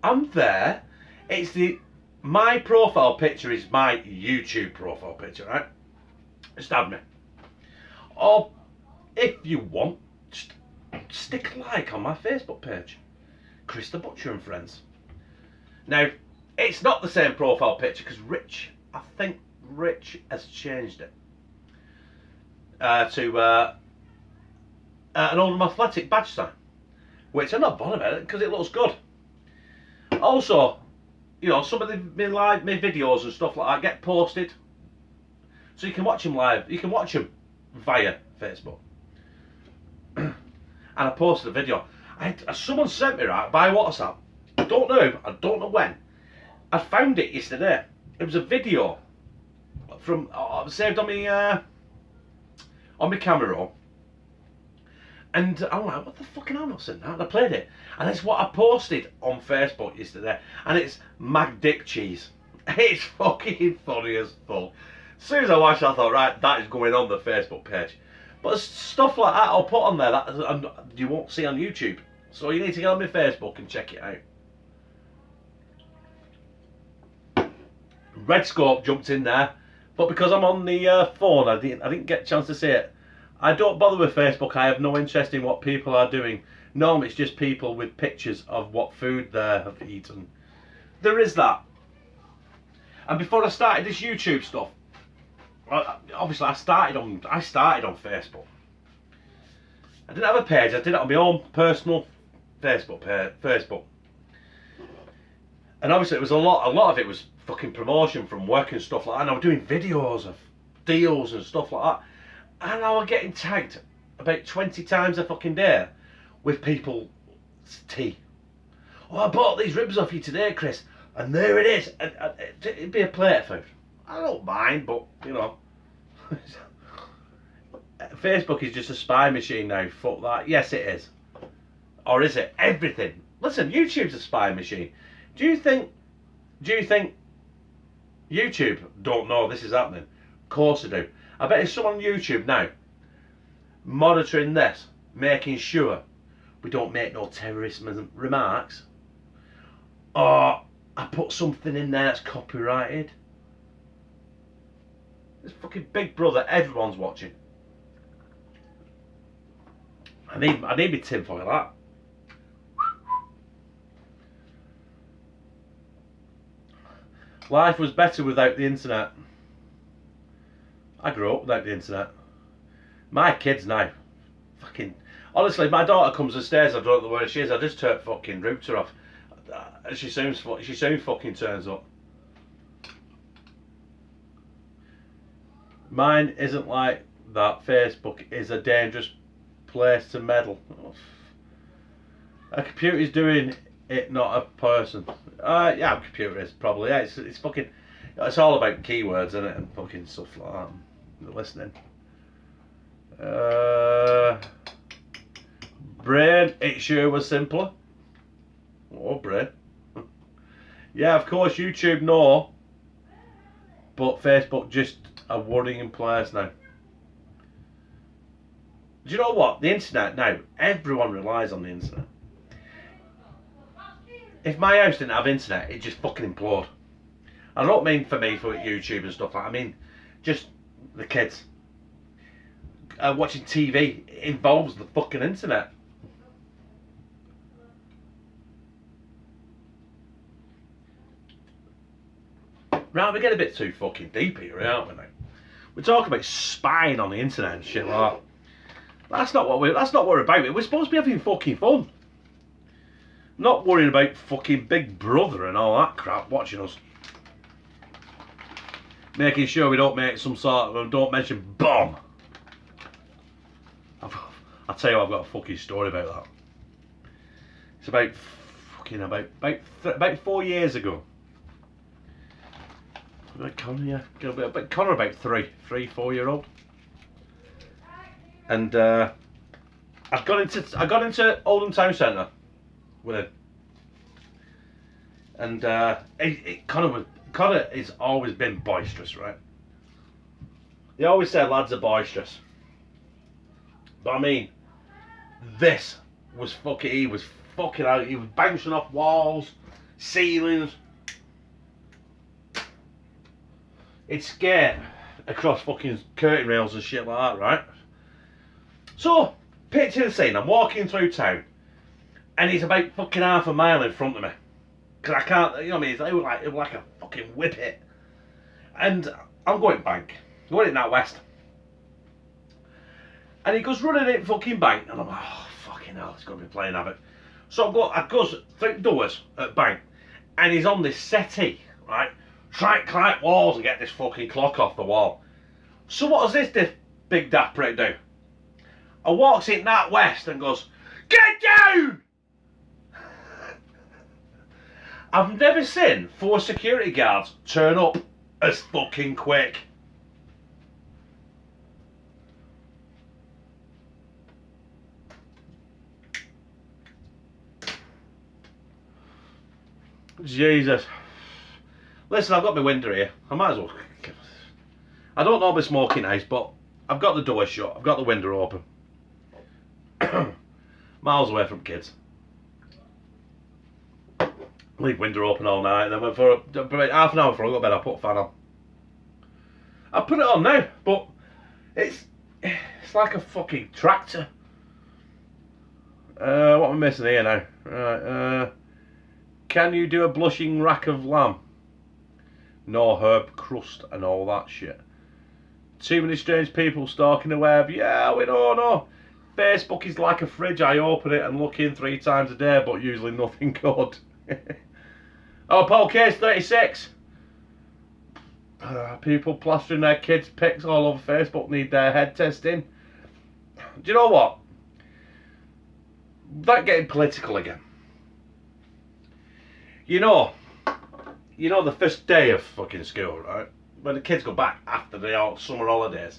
I'm there. My profile picture is my YouTube profile picture, right? Just add me. Or if you want, just stick a like on my Facebook page, Chris the Butcher and Friends. Now, it's not the same profile picture because I think Rich has changed it to an Oldham Athletic badge sign, which I'm not bothered about it because it looks good. Also, some of my videos and stuff like that get posted, so you can watch them live. You can watch them via Facebook. And I posted a video. Someone sent me, right, by WhatsApp. I don't know when. I found it yesterday. It was a video from saved on my camera roll. And I'm like, what the fucking hell, not seen that? And I played it. And it's what I posted on Facebook yesterday. And it's Mag Dick Cheese. It's fucking funny as fuck. As soon as I watched it, I thought, right, that is going on the Facebook page. But stuff like that I'll put on there that you won't see on YouTube. So you need to get on my Facebook and check it out. Red Scope jumped in there. But because I'm on the phone, I didn't get a chance to see it. I don't bother with Facebook. I have no interest in what people are doing. No, it's just people with pictures of what food they have eaten. There is that. And before I started this YouTube stuff, obviously I started on Facebook. I didn't have a page. I did it on my own personal Facebook. And obviously it was a lot of it was fucking promotion from work and stuff like that. And I was doing videos of deals and stuff like that. And I was getting tagged about 20 times a fucking day with people's tea. Oh, I bought these ribs off you today, Chris. And there it is. It'd be a plate of food. I don't mind, but, you know. Facebook is just a spy machine now. Fuck that. Yes, it is. Or is it? Everything. Listen, YouTube's a spy machine. Do you think YouTube don't know this is happening? Of course they do. I bet there's someone on YouTube now monitoring this, making sure we don't make no terrorist remarks. Or I put something in there that's copyrighted. It's fucking Big Brother, everyone's watching. I need my tinfoil that. Life was better without the internet. I grew up without the internet. My kids now, fucking, honestly, my daughter comes upstairs, I don't know where she is, I just turn fucking router off. She soon fucking turns up. Mine isn't like that. Facebook is a dangerous place to meddle. A computer is doing it, not a person. Yeah, a computer is probably. Yeah, it's fucking. It's all about keywords, isn't it, and fucking stuff like that. Listening. Brain, it sure was simpler. Oh, brain. Yeah, of course, YouTube no, but Facebook just a worrying place now. Do you know what? The internet now, everyone relies on the internet. If my house didn't have internet, it'd just fucking implode. I don't mean for me, for YouTube and stuff like that. I mean, just the kids. Watching TV involves the fucking internet. Right, we get a bit too fucking deep here, aren't we now? We're talking about spying on the internet and shit like that. That's not what we're about. We're supposed to be having fucking fun. Not worrying about fucking Big Brother and all that crap watching us. Making sure we don't make some sort of, don't mention bomb. I'll tell you what, I've got a fucking story about that. It's about 4 years ago. About Connor, yeah. Connor about 4 year old. And I got into Oldham Town Centre with him. And Connor has always been boisterous, right? They always say lads are boisterous. But I mean, this was fucking, he was fucking out, he was bouncing off walls, ceilings. He'd skate across fucking curtain rails and shit like that, right? So, picture the scene, I'm walking through town, and he's about fucking half a mile in front of me. Because I can't, you know what I mean, it was like a fucking whippet. And I'm going bank, going in that west. And he goes running in fucking bank, and I'm like, oh fucking hell, he's going to be playing havoc. So I goes through the doors at bank, and he's on this settee, right? Trying to climb walls and get this fucking clock off the wall. So what does this Big daft breakdown. I walks in that west and goes, "Get down!" I've never seen 4 security guards turn up as fucking quick. Jesus. Listen, I've got my window here. I might as well. I don't normally smoke in house, but I've got the door shut. I've got the window open. Miles away from kids. Leave window open all night, and then for about half an hour before I go to bed, I put a fan on. I put it on now, but it's like a fucking tractor. What am I missing here now? Right, can you do a blushing rack of lamb? No herb crust and all that shit. Too many strange people stalking the web. Yeah, we don't know. Facebook is like a fridge. I open it and look in 3 times a day, but usually nothing good. Oh, Paul Case 36. People plastering their kids' pics all over Facebook need their head testing. Do you know what? Without getting political again. You know the first day of fucking school, right? When the kids go back after the summer holidays.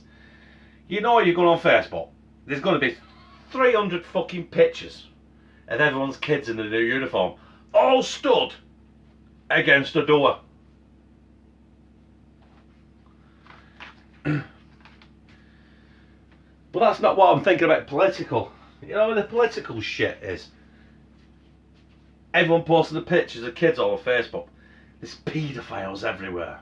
You know you're going on Facebook. There's going to be 300 fucking pictures of everyone's kids in the new uniform, all stood against a door. But that's not what I'm thinking about political. You know what the political shit is? Everyone posting the pictures of kids all on Facebook. There's paedophiles everywhere.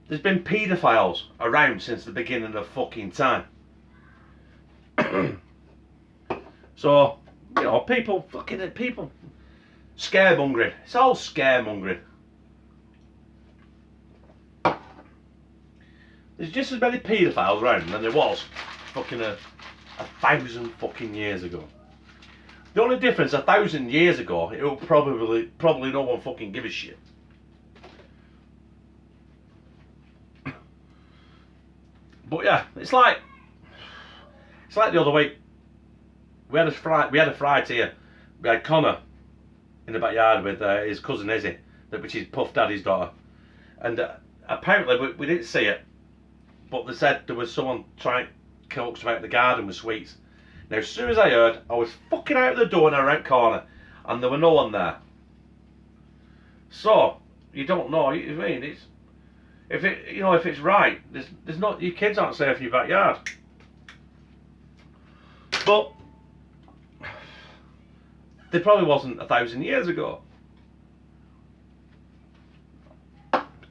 There's been paedophiles around since the beginning of fucking time. So, you know, people scaremongering. It's all scaremongering. There's just as many paedophiles around than there was fucking a 1,000 fucking years ago. The only difference, 1,000 years ago, it will probably no one fucking give a shit. But yeah, it's like the other week. We had a fright here. We had Connor in the backyard with his cousin Izzy, which is Puff Daddy's daughter, and apparently we didn't see it, but they said there was someone trying to coax them out of the garden with sweets. Now, as soon as I heard, I was fucking out of the door in a right corner, and there were no one there. So you don't know. I mean, if it's right, there's not, your kids aren't safe in your backyard. But there probably wasn't 1,000 years ago.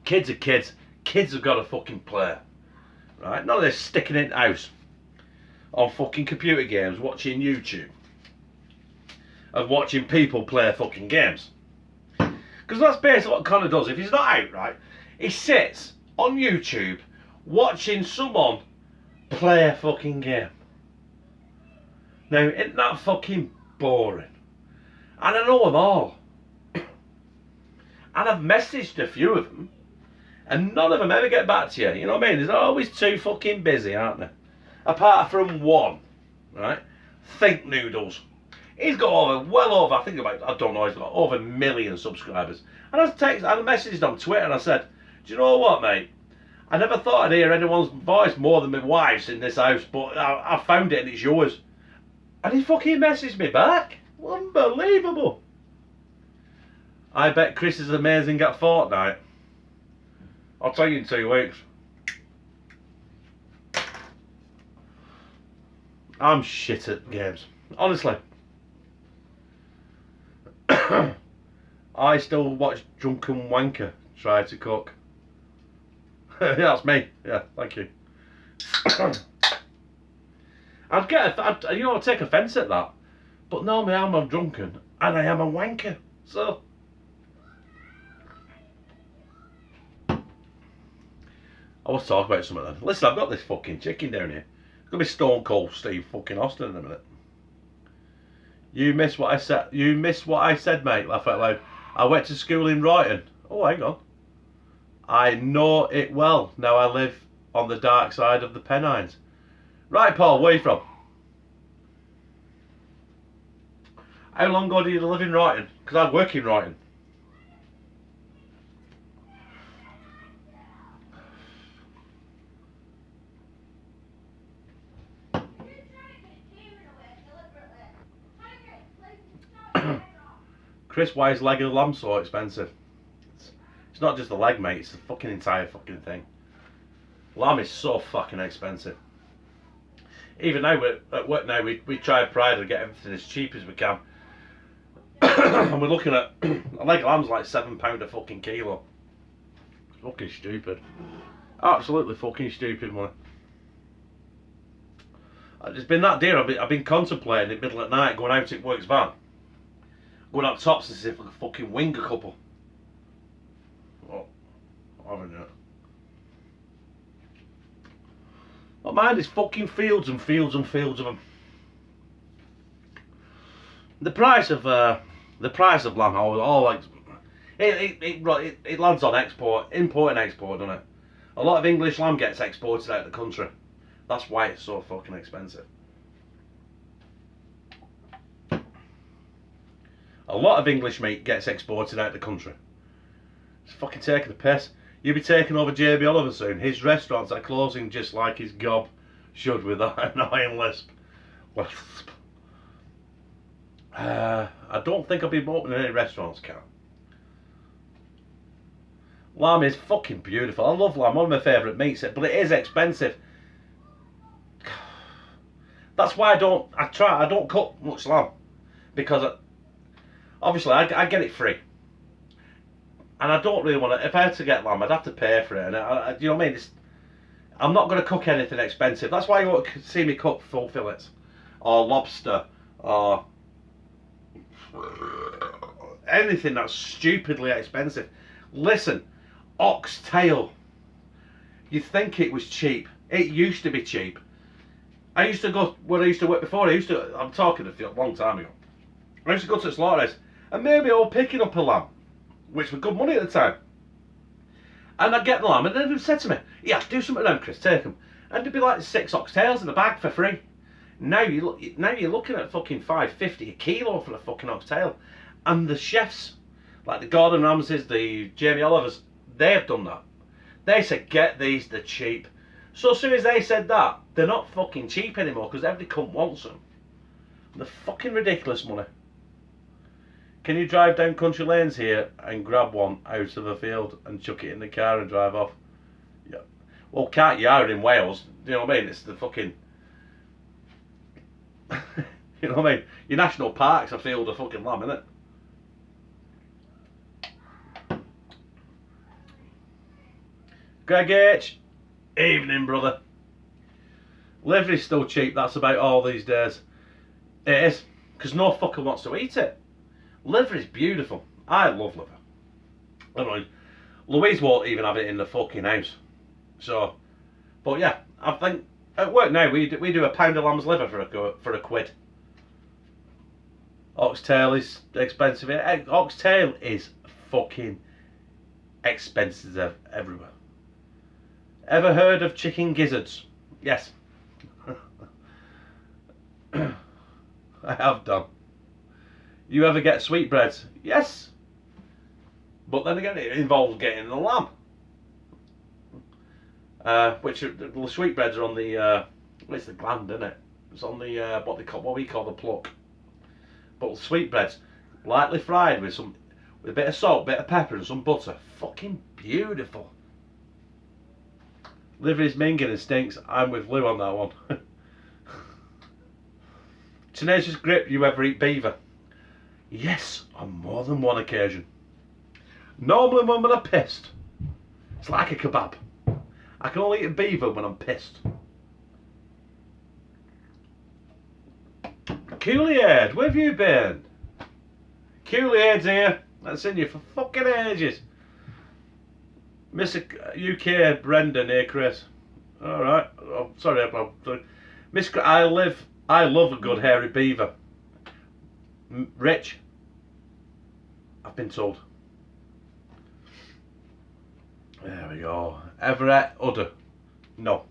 Kids are kids. Kids have got to fucking play, right? None of this sticking in the house on fucking computer games, watching YouTube, and watching people play fucking games. Because that's basically what Connor does. If he's not out, right, he sits on YouTube watching someone play a fucking game. Now, isn't that fucking boring? And I know them all. And I've messaged a few of them, and none of them ever get back to you. You know what I mean? They're always too fucking busy, aren't they? Apart from one, right? Think Noodles. He's got well over, I don't know, he's got over 1 million subscribers. And I messaged on Twitter and I said, do you know what, mate? I never thought I'd hear anyone's voice more than my wife's in this house, but I found it and it's yours. And he fucking messaged me back. Unbelievable. I bet Chris is amazing at Fortnite. I'll tell you in 2 weeks. I'm shit at games. Honestly. I still watch Drunken Wanker try to cook. Yeah, that's me. Yeah, thank you. I'd take offence at that. But normally I'm a drunken and I am a wanker. So I was talking about something then. Listen, I've got this fucking chicken down here. It's gonna be Stone Cold Steve fucking Austin in a minute. You missed what I said. You missed what I said, mate. Laugh out loud. I went to school in Brighton. Oh, hang on. I know it well. Now I live on the dark side of the Pennines. Right, Paul, where are you from? How long ago did you live in Royton? Because I work in Royton. Chris, why is leg of lamb so expensive? It's not just the leg, mate. It's the fucking entire fucking thing. Lamb is so fucking expensive. Even now, at work now, we try Pride to get everything as cheap as we can. And we're looking at a leg of lamb's like £7 a fucking kilo. It's fucking stupid. Absolutely fucking stupid money. It's been that dear. I've been contemplating in the middle of the night going out in work's van, going up tops and see if I could fucking wing a couple. Oh, I haven't yet. My mind is fucking fields and fields and fields of them. The price of lamb, all like it lands on export, import and export, doesn't it? A lot of English lamb gets exported out of the country. That's why it's so fucking expensive. A lot of English meat gets exported out of the country. It's fucking taking the piss. You'll be taking over Jamie Oliver soon. His restaurants are closing just like his gob should with that annoying lisp. I don't think I'll be opening any restaurants, Cal. Lamb is fucking beautiful. I love lamb, one of my favourite meats, but it is expensive. That's why I don't cook much lamb, because obviously I get it free. And I don't really want to. If I had to get lamb, I'd have to pay for it. And you know what I mean? I'm not going to cook anything expensive. That's why you won't see me cook full fillets, or lobster, or anything that's stupidly expensive. Listen, oxtail. You think it was cheap? It used to be cheap. I used to go where I used to work before. I'm talking a long time ago. I used to go to the slaughterhouse, and maybe I was picking up a lamb, which was good money at the time. And I'd get the lamb, and then they'd say to me, "Yeah, do something around, Chris, take them." And there'd be like 6 oxtails in the bag for free. Now you're looking at fucking $5.50 a kilo for a fucking oxtail. And the chefs, like the Gordon Ramsays, the Jamie Olivers, they've done that. They said, get these, they're cheap. So as soon as they said that, they're not fucking cheap anymore, because every cunt wants them. They're fucking ridiculous money. Can you drive down country lanes here and grab one out of a field and chuck it in the car and drive off? Yeah. Well, can't you? Are in Wales. Do you know what I mean? It's the fucking... you know what I mean? Your national park's a field of fucking lamb, isn't it? Greg H. Evening, brother. Livery's still cheap, that's about all these days. It is, because no fucker wants to eat it. Liver is beautiful. I love liver. I mean, Louise won't even have it in the fucking house. So, but yeah, I think at work now we do a pound of lamb's liver for a quid. Oxtail is expensive. Oxtail is fucking expensive everywhere. Ever heard of chicken gizzards? Yes. I have done. You ever get sweetbreads? Yes. But then again, it involves getting the lamb. Which the sweetbreads are on the it's the gland, isn't it? It's on the what we call the pluck. But sweetbreads, lightly fried with a bit of salt, bit of pepper, and some butter. Fucking beautiful. Liver is minging and stinks. I'm with Lou on that one. Tenacious Grip, you ever eat beaver? Yes, on more than one occasion. Normally when I'm pissed. It's like a kebab. I can only eat a beaver when I'm pissed. Cooliad, where have you been? Cooliad's here. I've seen you for fucking ages. Mr. UK Brendan here, Chris. Alright. Oh, sorry, Miss, I love a good hairy beaver. Rich, I've been told. There we go. Everett Udder. No.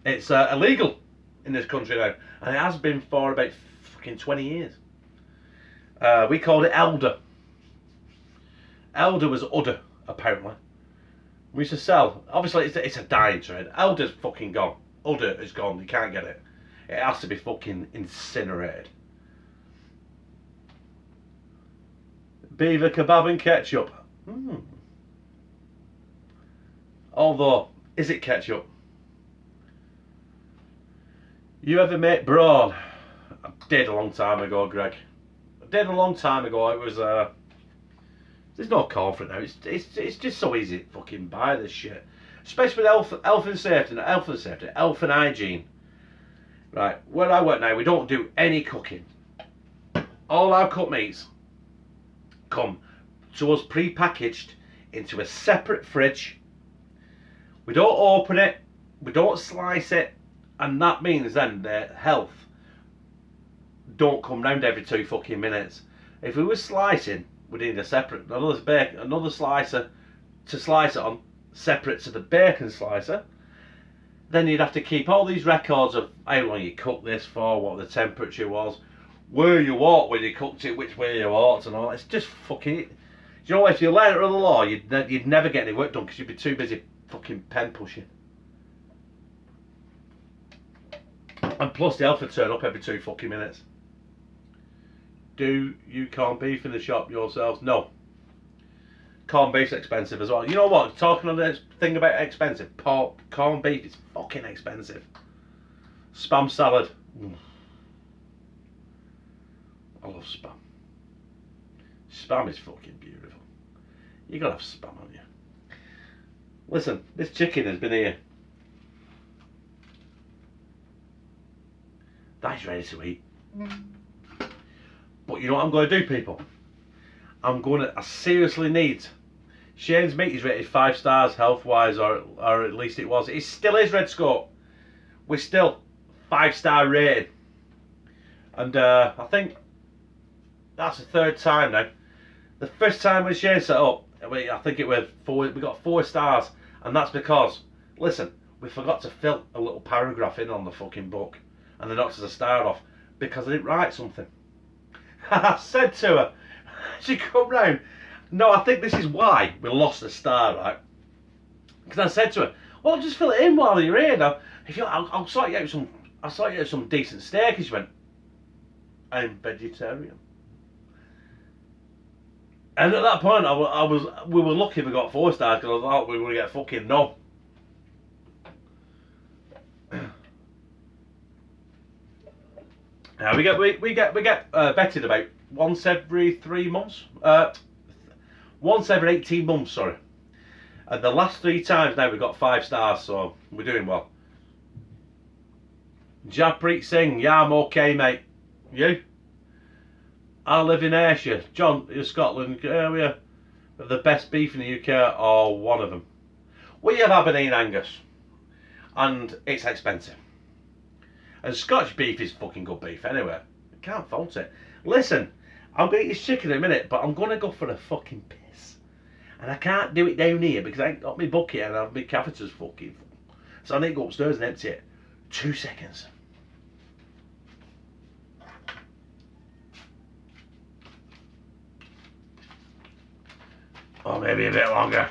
It's illegal in this country now, and it has been for about fucking 20 years. We called it Elder. Elder was Udder, apparently. We used to sell. Obviously, it's a dying trade. Elder's fucking gone. Udder is gone. You can't get it. It has to be fucking incinerated. Beaver kebab and ketchup. Although, is it ketchup? You ever make brawn? I did a long time ago, Greg. I did a long time ago. It was there's no call for it now. It's just so easy to fucking buy this shit, especially with health and hygiene. Right, where I work now, we don't do any cooking. All our cut meats come to us pre-packaged into a separate fridge. We don't open it, we don't slice it, and that means then their health don't come round every 2 fucking minutes. If we were slicing, we need a separate another slicer to slice it on, separate to the bacon slicer. Then you'd have to keep all these records of how long you cooked this for, what the temperature was, where you walked when you cooked it, which way you walked, and all. It's just fucking. You know what? If you learned it of the law, you'd never get any work done because you'd be too busy fucking pen pushing. And plus, the health would turn up every 2 fucking minutes. Do you corned beef in the shop yourselves? No. Corned beef's expensive as well. You know what? Talking on this thing about expensive, corned beef is fucking expensive. Spam salad. I love spam. Spam is fucking beautiful. You gotta have spam on you. Listen, this chicken has been here. That's ready to eat. But you know what I'm going to do, people? I seriously need. Shane's meat is rated 5 stars health-wise, or at least it was. It still is, Red Scope. We're still 5-star rated. And I think that's the 3rd time now. The first time when Shane set up, I think it was 4. We got 4 stars, and that's because, listen, we forgot to fill a little paragraph in on the fucking book, and they knocked us a star off because I didn't write something. I said to her, she come round. No, I think this is why we lost a star, right? Because I said to her, well, just fill it in while you're here now. If you, I'll sort you out some decent steak. And she went, I'm vegetarian. And at that point, we were lucky we got 4 stars because I thought we were going to get fucking no. Now we get vetted about once every 3 months. Once every 18 months, sorry. And the last 3 times now we got 5 stars, so we're doing well. Jappreet Singh, yeah, I'm okay, mate. You? I live in Ayrshire. John, in Scotland, area of the best beef in the UK, or one of them. We have Aberdeen Angus, and it's expensive. And Scotch beef is fucking good beef anyway. I can't fault it. Listen, I'm going to eat this chicken in a minute, but I'm going to go for a fucking piss. And I can't do it down here because I ain't got my bucket and my catheter's fucking full. So I need to go upstairs and empty it. 2 seconds. Or maybe a bit longer.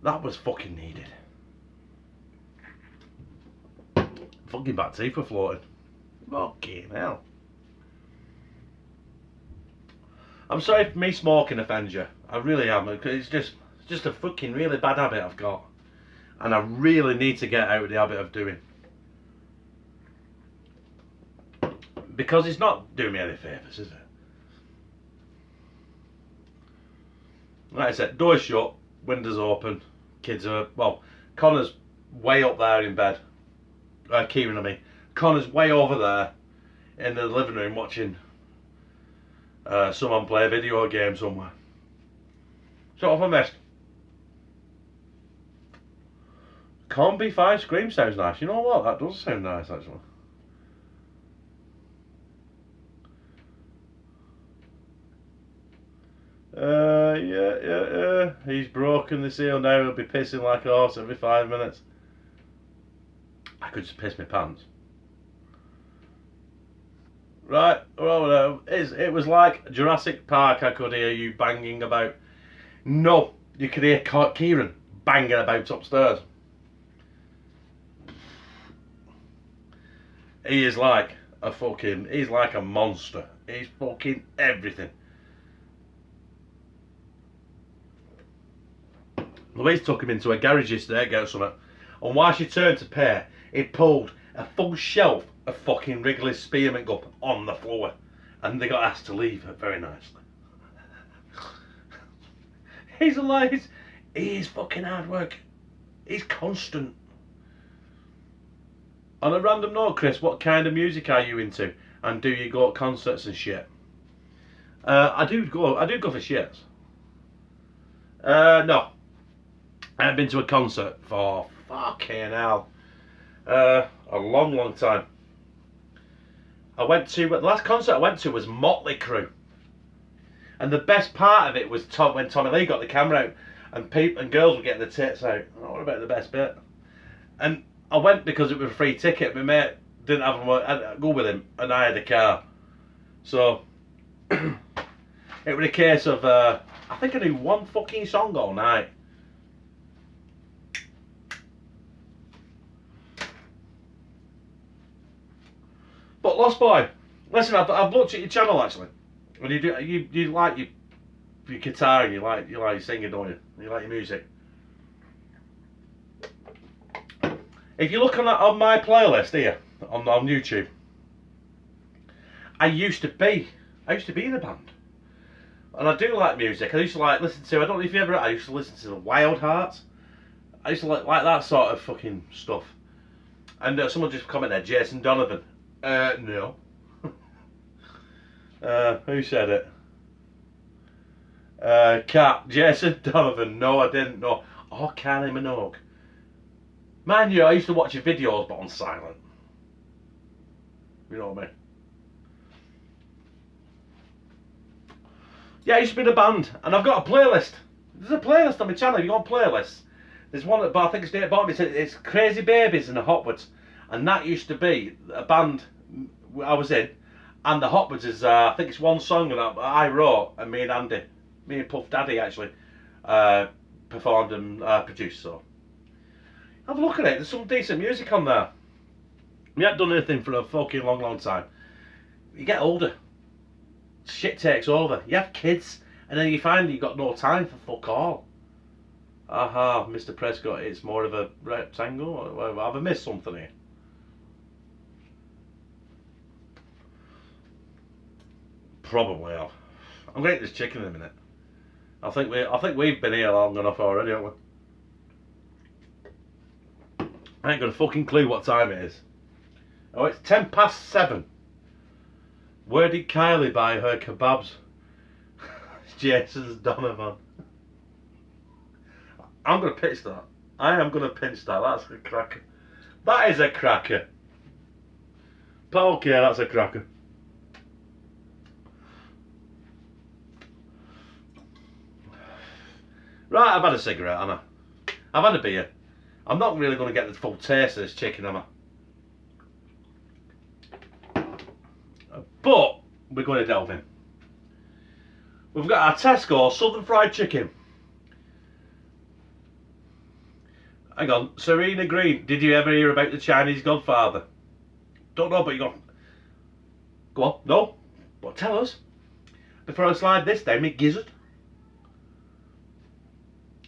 That was fucking needed. Fucking back teeth were floating. Fucking hell. I'm sorry if me smoking offends you. I really am. It's just a fucking really bad habit I've got. And I really need to get out of the habit of doing. Because it's not doing me any favours, is it? Like I said, door's shut, windows open, kids are, well, Connor's way up there in bed. Kieran, I mean. Connor's way over there in the living room watching someone play a video game somewhere. So what have I missed? Can't be fine. Scream sounds nice. You know what? That does sound nice, actually. Yeah. He's broken the seal now. He'll be pissing like a horse every 5 minutes. I could just piss my pants. Right, well, it was like Jurassic Park. I could hear you banging about. No, you could hear Kieran banging about upstairs. He is like he's like a monster. He's fucking everything. Louise took him into a garage yesterday to get something, and while she turned to pay, he pulled a full shelf of fucking Wrigley's Spearmint Gum on the floor, and they got asked to leave it very nicely. He is fucking hard work. He's constant. On a random note, Chris, what kind of music are you into? And do you go to concerts and shit? I do go for shits. No. I haven't been to a concert for fucking hell. A long time. The last concert I went to was Motley Crue. And the best part of it was when Tommy Lee got the camera out and girls were getting their tits out. Oh, what about the best bit? And I went because it was a free ticket. My mate didn't have one. I'd go with him, and I had a car. So it was a case of I think I knew one fucking song all night. But Lost Boy, listen, I've looked at your channel actually, and you like your guitar and you like singing, don't you? You like your music. If you look on my playlist here on YouTube, I used to be in a band, and I do like music. I used to listen to. I don't know if you ever. I used to listen to the Wild Hearts. I used to like that sort of fucking stuff. And someone just commented, Jason Donovan. No. Who said it? Jason Donovan. No, I didn't know. Oh, Kylie Minogue. Man, I used to watch your videos, but on silent. You know what I mean? Yeah, I used to be in a band, and I've got a playlist. There's a playlist on my channel. If you go on playlists, there's one but I think it's at the bottom. It's Crazy Babies and the Hotwoods, and that used to be a band I was in, and the Hotwoods is I think it's one song that I wrote, and me and Puff Daddy actually performed and produced. So have a look at it. There's some decent music on there. We haven't done anything for a fucking long time. You get older, shit takes over. You have kids, and then you find that you've got no time for fuck all. Aha, Mr. Prescott, it's more of a rectangle. Have I missed something here? Probably have. I'm going to eat this chicken in a minute. I think we've been here long enough already, haven't we? I ain't got a fucking clue what time it is. Oh, it's 7:10. Where did Kylie buy her kebabs? Jason's Donovan. I'm going to pitch that. I am going to pinch that. That's a cracker. That is a cracker. Okay, that's a cracker. Right, I've had a cigarette, haven't I? I've had a beer. I'm not really going to get the full taste of this chicken, am I? But we're going to delve in. We've got our Tesco Southern Fried Chicken. Hang on, Serena Green. Did you ever hear about the Chinese Godfather? Don't know, but you got. Go on. No, but tell us before I slide this down me gizzard.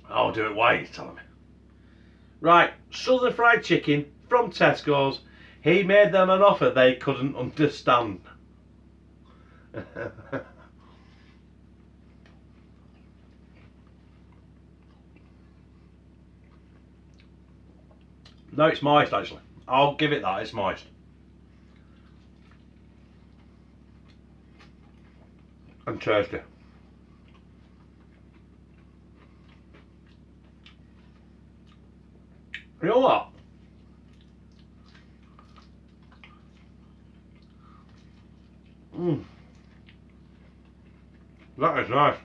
I'll do it. Why are you telling me? Right, Southern Fried Chicken from Tesco's. He made them an offer they couldn't understand. No, it's moist actually. I'll give it that, it's moist. And tasty. You know what? That is nice.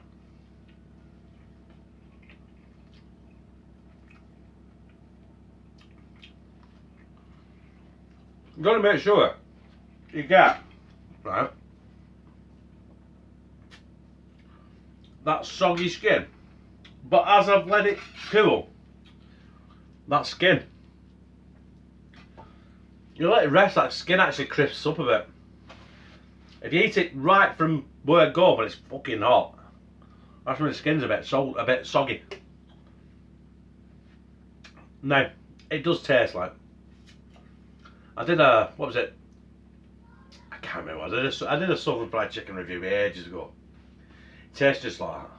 You've got to make sure you get, right, that soggy skin. But as I've let it cool, that skin, you let it rest, that skin actually crisps up a bit. If you eat it right from word go, but it's fucking hot, that's when the skin's a bit soggy. Now, it does taste like. I did a, what was it? I can't remember. I did a Southern Fried Chicken review ages ago. It tastes just like that.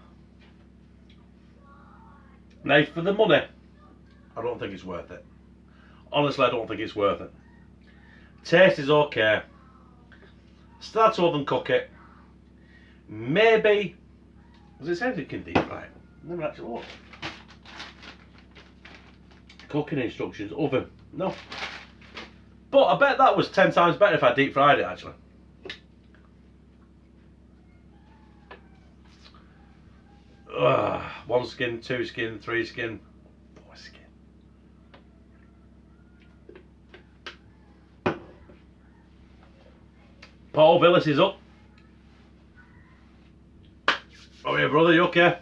Now, for the money, I don't think it's worth it. Honestly, I don't think it's worth it. Taste is okay. Still had to oven cook it. Maybe, does it say you can deep fry it? Never actually looked. Cooking instructions, oven, no. But I bet that was 10 times better if I deep fried it actually. Ugh, 1 skin, 2 skin, 3 skin, 4 skin. Paul Villas is up. Oh yeah, brother, you okay?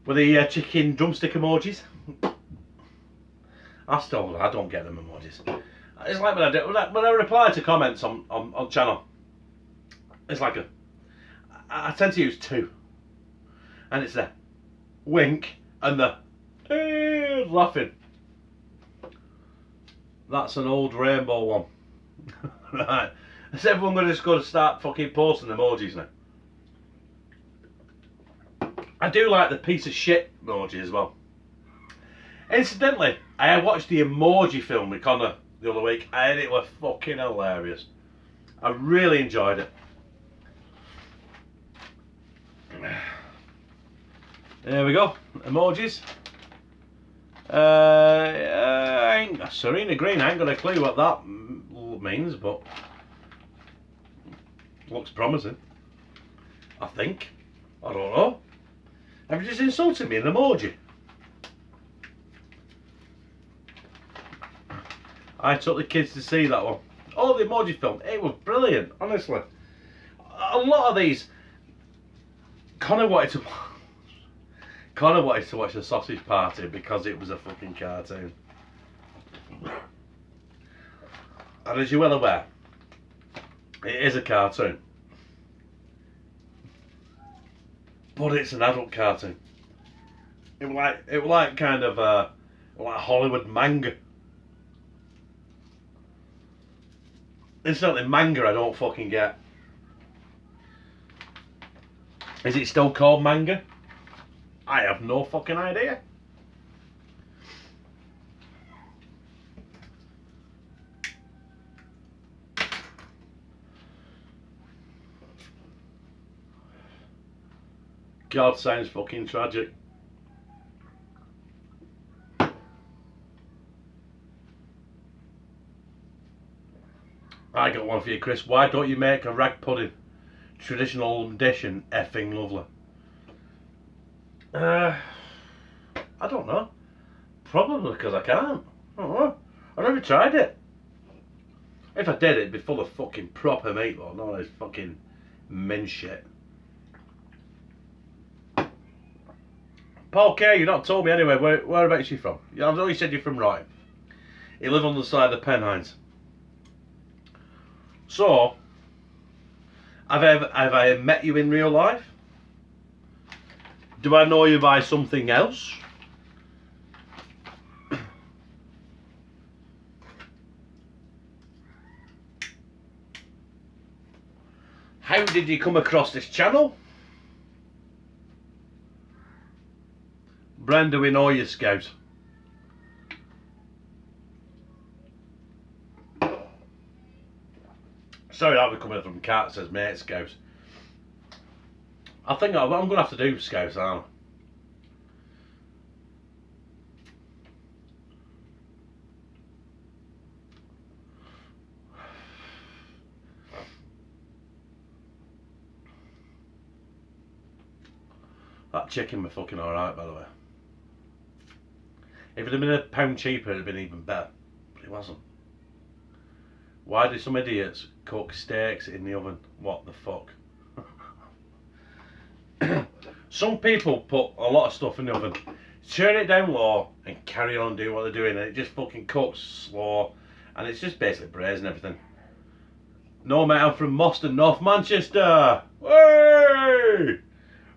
With the chicken drumstick emojis. I don't get them emojis. It's like when I reply to comments on channel. It's like I tend to use 2. And it's the wink and the laughing. That's an old rainbow one. Right. Is everyone going to just go to start fucking posting emojis now? I do like the piece of shit emoji as well. Incidentally, I watched the Emoji film with Connor the other week and it was fucking hilarious. I really enjoyed it. There we go, emojis. Serena Green, I ain't got a clue what that means, but looks promising. I think. I don't know. Have you just insulted me, an emoji? I took the kids to see that one. Oh, the Emoji film. It was brilliant, honestly. A lot of these. Connor wanted to watch the Sausage Party because it was a fucking cartoon. And as you're well aware, it is a cartoon. But it's an adult cartoon. It was like kind of like Hollywood manga. Incidentally, manga I don't fucking get. Is it still called manga? I have no fucking idea. God, sounds fucking tragic. I got one for you, Chris. Why don't you make a rag pudding? Traditional dish and effing lovely. I don't know. Probably because I can't. I don't know. I never tried it. If I did, it'd be full of fucking proper meat though, not this fucking min shit. Paul K, you not told me anyway. Whereabouts you from? I know you said you're from Roy. You live on the side of the Pennines. So, have I met you in real life? Do I know you by something else? How did you come across this channel? Brenda, we know you, Scout. Sorry, that was coming from Cat, says mate, Scout. I think I'm going to have to do Scouts, aren't I? That chicken was fucking alright, by the way. If it had been a pound cheaper, it'd have been even better. But it wasn't. Why do some idiots cook steaks in the oven? What the fuck? Some people put a lot of stuff in the oven, turn it down low and carry on doing what they're doing, and it just fucking cooks slow, and it's just basically braised and everything. No mate, I'm from Moston, North Manchester. Hey!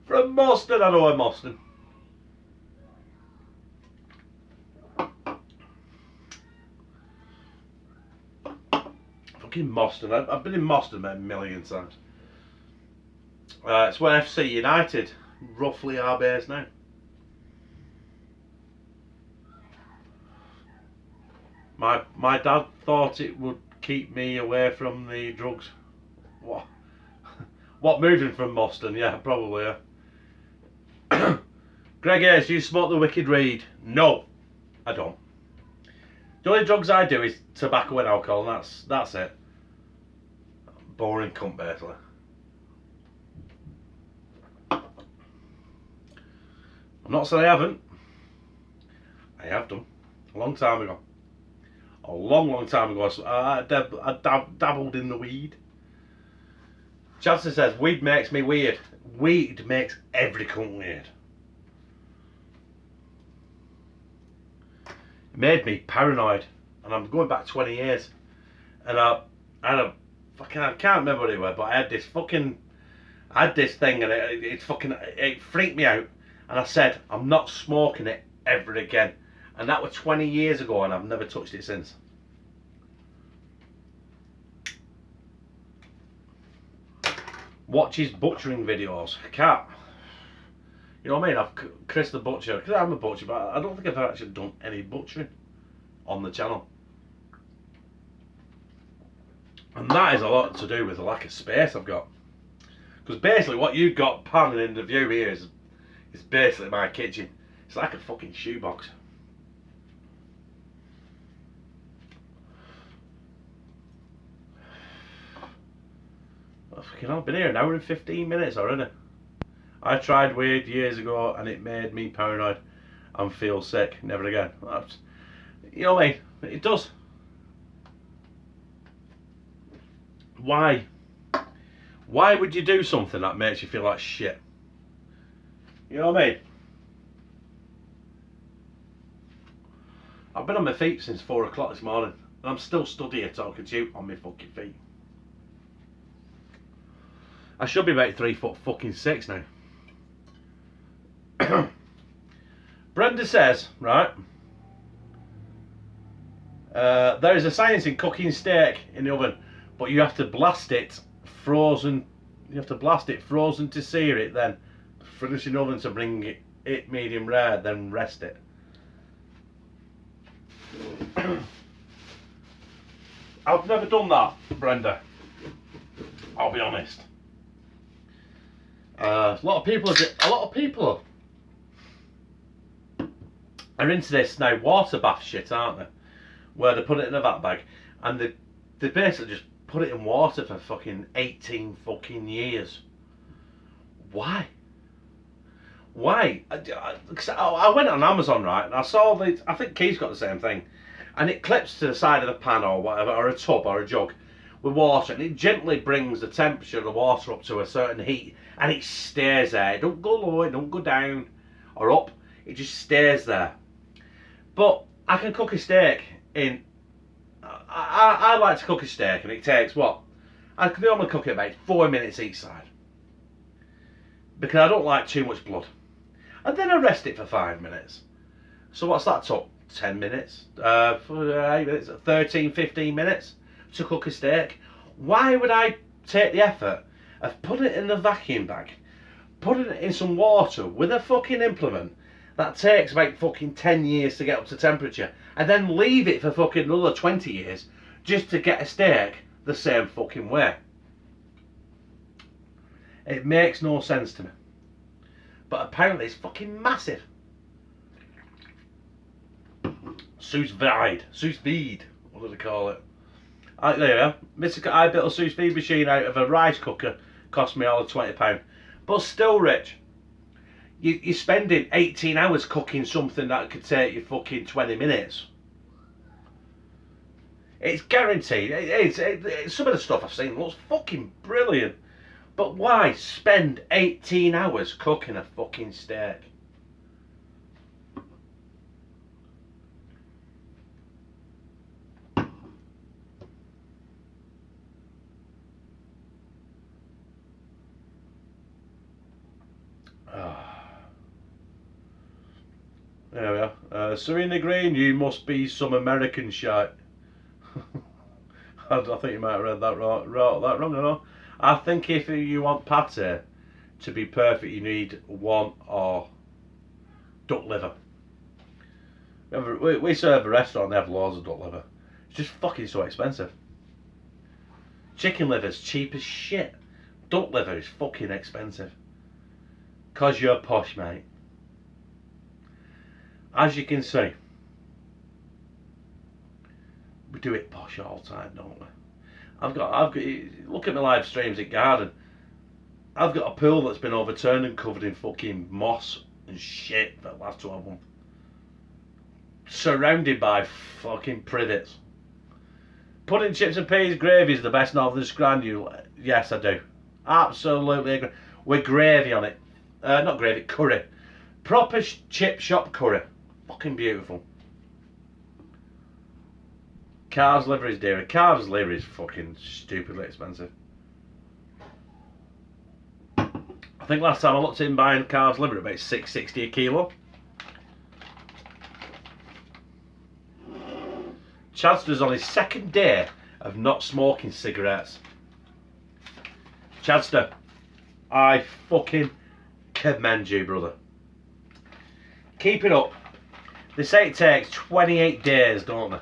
From Moston, I know where Moston. Fucking Moston. I've been in Moston a million times. It's where FC United roughly are based now. My dad thought it would keep me away from the drugs. What? What, moving from Moston? Yeah, probably, yeah. Greg Hayes, you smoke the wicked weed? No, I don't. The only drugs I do is tobacco and alcohol, and that's it. Boring cunt, basically. I'm not saying I haven't. I have done. A long time ago. A long time ago. I dabbled in the weed. Chadson says, weed makes me weird. Weed makes every cunt weird. It made me paranoid. And I'm going back 20 years. And I can't remember what it was, but I had this thing and it freaked me out. And I said, I'm not smoking it ever again. And that was 20 years ago and I've never touched it since. Watches butchering videos. Cat. You know what I mean? I've Chris the Butcher, because I'm a butcher, but I don't think I've actually done any butchering on the channel. And that is a lot to do with the lack of space I've got. Because basically what you've got panning in the view here is basically my kitchen. It's like a fucking shoebox. I've been here an hour and 15 minutes already. I tried weed years ago and it made me paranoid and feel sick. Never again. You know what I mean? It does. Why? Why would you do something that makes you feel like shit? You know what I mean? I've been on my feet since 4 o'clock this morning and I'm still stood here talking to you on my fucking feet. I should be about 3'6" now. Brenda says, right, there is a science in cooking steak in the oven, but you have to blast it frozen. You have to blast it frozen to sear it, then finish in the oven to bring it medium rare, then rest it. I've never done that, Brenda. I'll be honest. A lot of people are into this now water bath shit, aren't they? Where they put it in a vat bag and they basically just put it in water for fucking 18 fucking years. Why? Why? I went on Amazon, right, and I saw I think Keith's got the same thing, and it clips to the side of the pan or whatever, or a tub or a jug with water, and it gently brings the temperature of the water up to a certain heat, and it stays there. It don't go low, it don't go down or up. It just stays there. But I can cook a steak in. I like to cook a steak, and it takes what? I can normally cook it about 4 minutes each side. Because I don't like too much blood. And then I rest it for 5 minutes. So what's that took? 10 minutes? 8 minutes? 13, 15 minutes to cook a steak? Why would I take the effort of putting it in a vacuum bag, putting it in some water with a fucking implement that takes about fucking 10 years to get up to temperature, and then leave it for fucking another 20 years just to get a steak the same fucking way? It makes no sense to me. But apparently it's fucking massive. Sous vide, what do they call it? There you go. I built a sous vide machine out of a rice cooker. Cost me all of £20. But still, Rich, you're spending 18 hours cooking something that could take you fucking 20 minutes. It's guaranteed. Some of the stuff I've seen looks fucking brilliant. But why spend 18 hours cooking a fucking steak? There we are. Serena Green, you must be some American shite. I think you might have read that wrong. That wrong, no? I think if you want pate to be perfect, you need one or duck liver. We serve a restaurant, they have loads of duck liver. It's just fucking so expensive. Chicken liver's cheap as shit. Duck liver is fucking expensive. 'Cause you're posh, mate. As you can see, we do it posh all the time, don't we? I've got. Look at my live streams at Garden. I've got a pool that's been overturned and covered in fucking moss and shit for the last 12 months. Surrounded by fucking privets. Pudding, chips and peas gravy is the best Northern Scrandy. Yes, I do. Absolutely agree. With gravy on it. Not gravy, curry. Proper chip shop curry. Fucking beautiful. Calves liver is dear. Calves liver is fucking stupidly expensive. I think last time I looked in buying calves liver about $6.60 a kilo. Chadster's on his second day of not smoking cigarettes. Chadster, I fucking commend you, brother. Keep it up. They say it takes 28 days, don't they?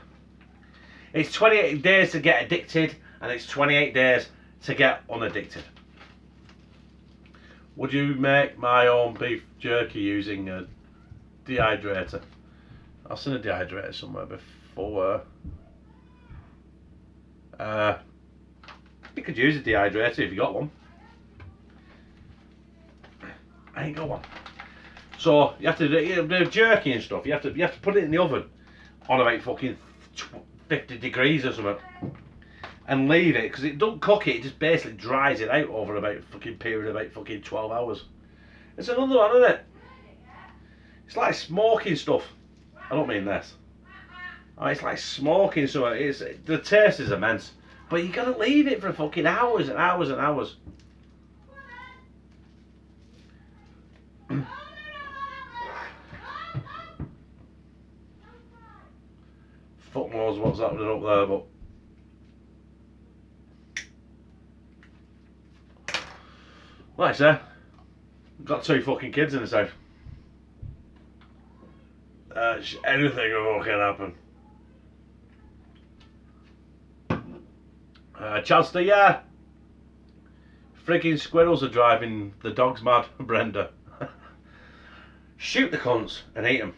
It's 28 days to get addicted, and it's 28 days to get unaddicted. Would you make my own beef jerky using a dehydrator? I've seen a dehydrator somewhere before. You could use a dehydrator if you got one. I ain't got one. So you have to do jerky and stuff. You have to put it in the oven on about fucking 50 degrees or something, and leave it, because it don't cook it. It just basically dries it out over about a fucking period of about fucking 12 hours. It's another one, isn't it? It's like smoking stuff. I don't mean this. Oh, it's like smoking something. The taste is immense, but you gotta leave it for fucking hours and hours and hours. Fuck knows what's happening up there, but like I say, got 2 fucking kids in this house. Anything can happen. Chadster, yeah. Frigging squirrels are driving the dogs mad, Brenda. Shoot the cunts and eat them.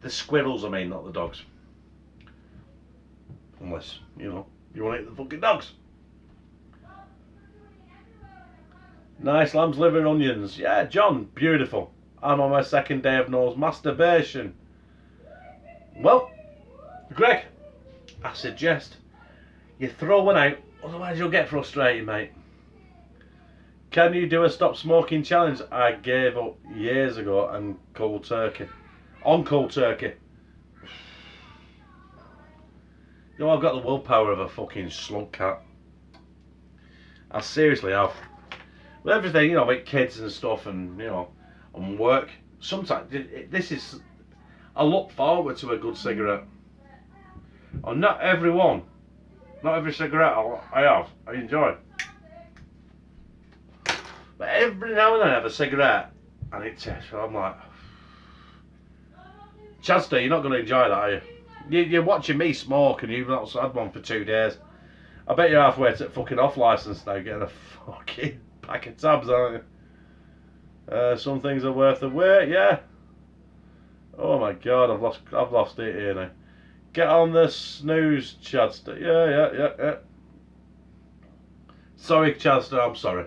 The squirrels, I mean, not the dogs. Unless, you know, you want to eat the fucking dogs. Nice lamb's liver and onions. Yeah, John, beautiful. I'm on my second day of nose masturbation. Well, Greg, I suggest you throw one out, otherwise you'll get frustrated, mate. Can you do a stop smoking challenge? I gave up years ago and cold turkey. On cold turkey. You know, I've got the willpower of a fucking slug cat. I seriously have. With everything, you know, with kids and stuff and, you know, and work. Sometimes, this is, I look forward to a good cigarette. Or not every one. Not every cigarette I have, I enjoy. But every now and then I have a cigarette and it tastes, I'm like, Chadster, you're not going to enjoy that, are you? You're watching me smoke and you've not had one for 2 days. I bet you're halfway to fucking off licence now, getting a fucking pack of tabs, aren't you? Some things are worth the wait, yeah. Oh my god, I've lost it here now. Get on the snooze, Chadster. Yeah. Sorry, Chadster, I'm sorry.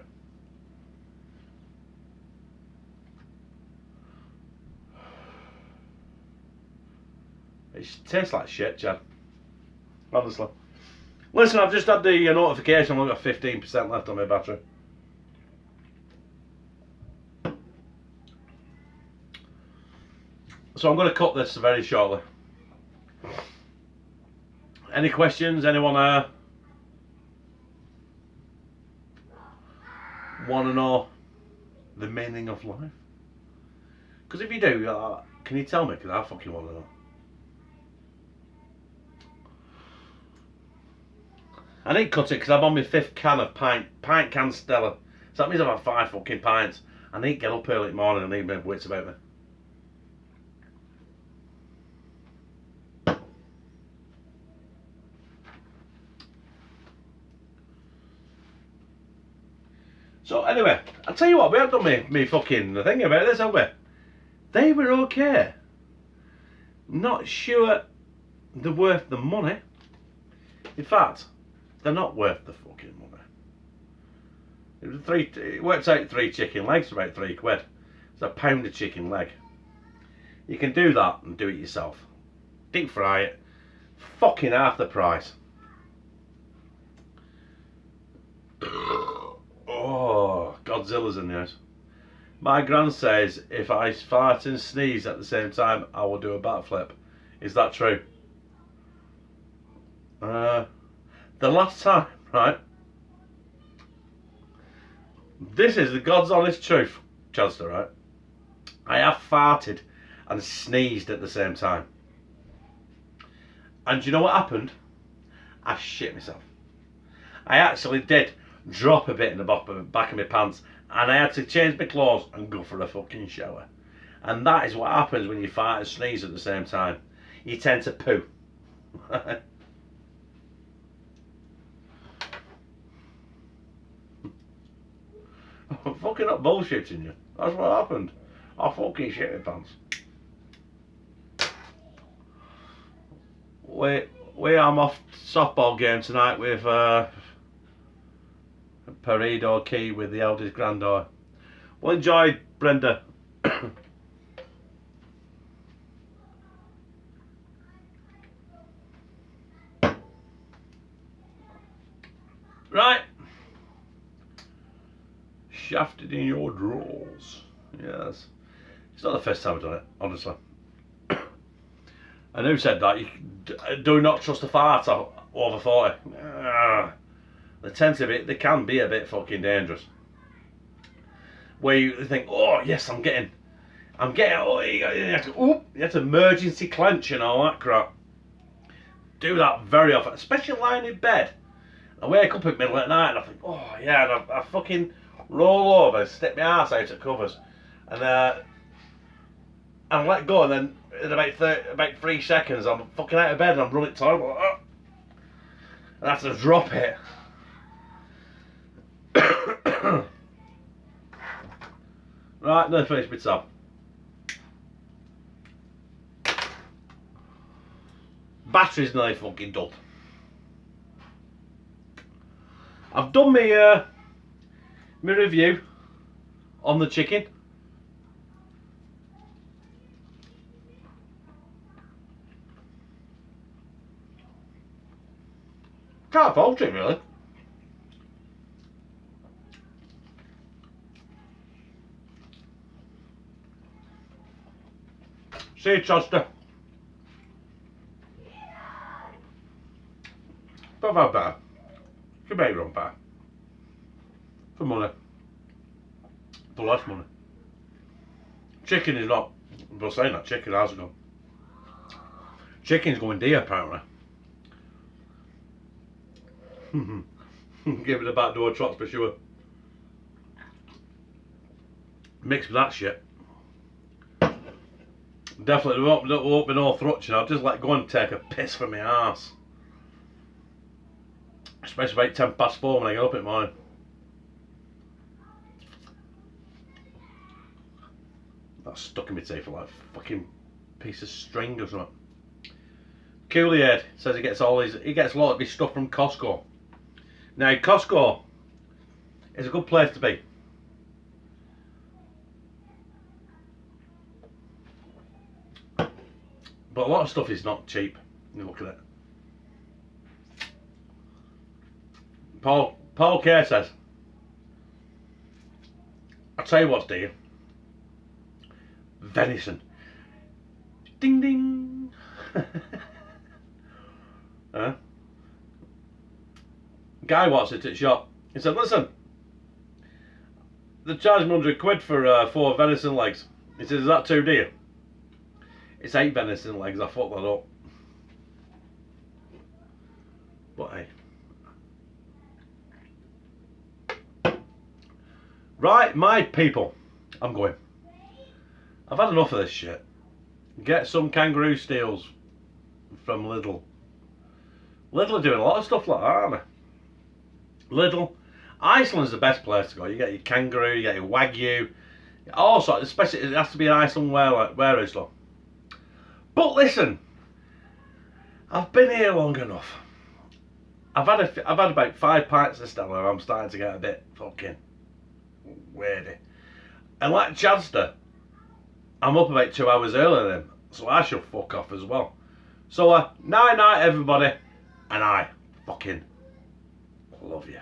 It tastes like shit, Chad. Honestly. Listen, I've just had the notification. I've got 15% left on my battery. So I'm going to cut this very shortly. Any questions? Anyone want to know the meaning of life? Because if you do, can you tell me? Because I fucking want to know. I need to cut it because I'm on my 5th can of pint can Stella. So that means I've had 5 fucking pints. I need to get up early in the morning and need my wits about me. So anyway, I'll tell you what, we have done me fucking thing about this, haven't we? They were okay. Not sure they're worth the money. In fact, they're not worth the fucking money. It works out 3 chicken legs for about £3. It's a pound of chicken leg. You can do that and do it yourself. Deep fry it. Fucking half the price. Oh, Godzilla's in the house. My gran says if I fart and sneeze at the same time, I will do a backflip. Is that true? The last time, right? This is the God's honest truth, Chadster, right? I have farted and sneezed at the same time. And do you know what happened? I shit myself. I actually did drop a bit in the back of my pants and I had to change my clothes and go for a fucking shower. And that is what happens when you fart and sneeze at the same time. You tend to poo. I'm fucking not bullshitting you. That's what happened. I fucking shit my pants. I'm off softball game tonight with Paredo Key with the eldest granddaughter. Well, enjoy, Brenda. Right. Shafted in your drawers. Yes. It's not the first time I've done it, honestly. And who said that? You do not trust a fart over 40. They can be a bit fucking dangerous. Where you think, oh yes, I'm getting, oh, you have to emergency clench and all that crap. Do that very often, especially lying in bed. I wake up in the middle of the night and I think, oh yeah, and I fucking roll over, stick my arse out of covers, and let go, and then in about 3 seconds I'm fucking out of bed and I'm running to the toilet, like, and I have to drop it. Right, then finish my tab. Battery's nearly fucking done. I've done my review on the chicken. Can't fault it really. See you, Chester. But I've had better. You can make your own pie. For money. For less money. Chicken is not. But saying that, chicken has gone. Chicken's going dear, apparently. Give it the back door trots for sure. Mixed with that shit. Definitely won't be no thrutching. I'll just like go and take a piss from my arse. Especially about 4:10 when I get up in the morning. That's stuck in my teeth like a fucking piece of string or something. Coolier says he gets a lot of his stuff from Costco. Now Costco is a good place to be. But a lot of stuff is not cheap. You look at it. Paul K says, I'll tell you what's dear. Venison. Ding ding. Guy watched it at shop. He said, listen, they charged me £100 for 4 venison legs. He said, is that too dear? It's 8 venison legs, I fucked that up. But hey. Right, my people, I'm going. I've had enough of this shit. Get some kangaroo steels from Lidl. Lidl are doing a lot of stuff like that, aren't they? Lidl. Iceland's the best place to go. You get your kangaroo, you get your wagyu. Also, especially, it has to be an Iceland warehouse though. But listen, I've been here long enough. I've had about 5 pints of Stella. I'm starting to get a bit fucking weirdy. And like Chadster, I'm up about 2 hours earlier than him, so I should fuck off as well. So night night everybody, and I fucking love you.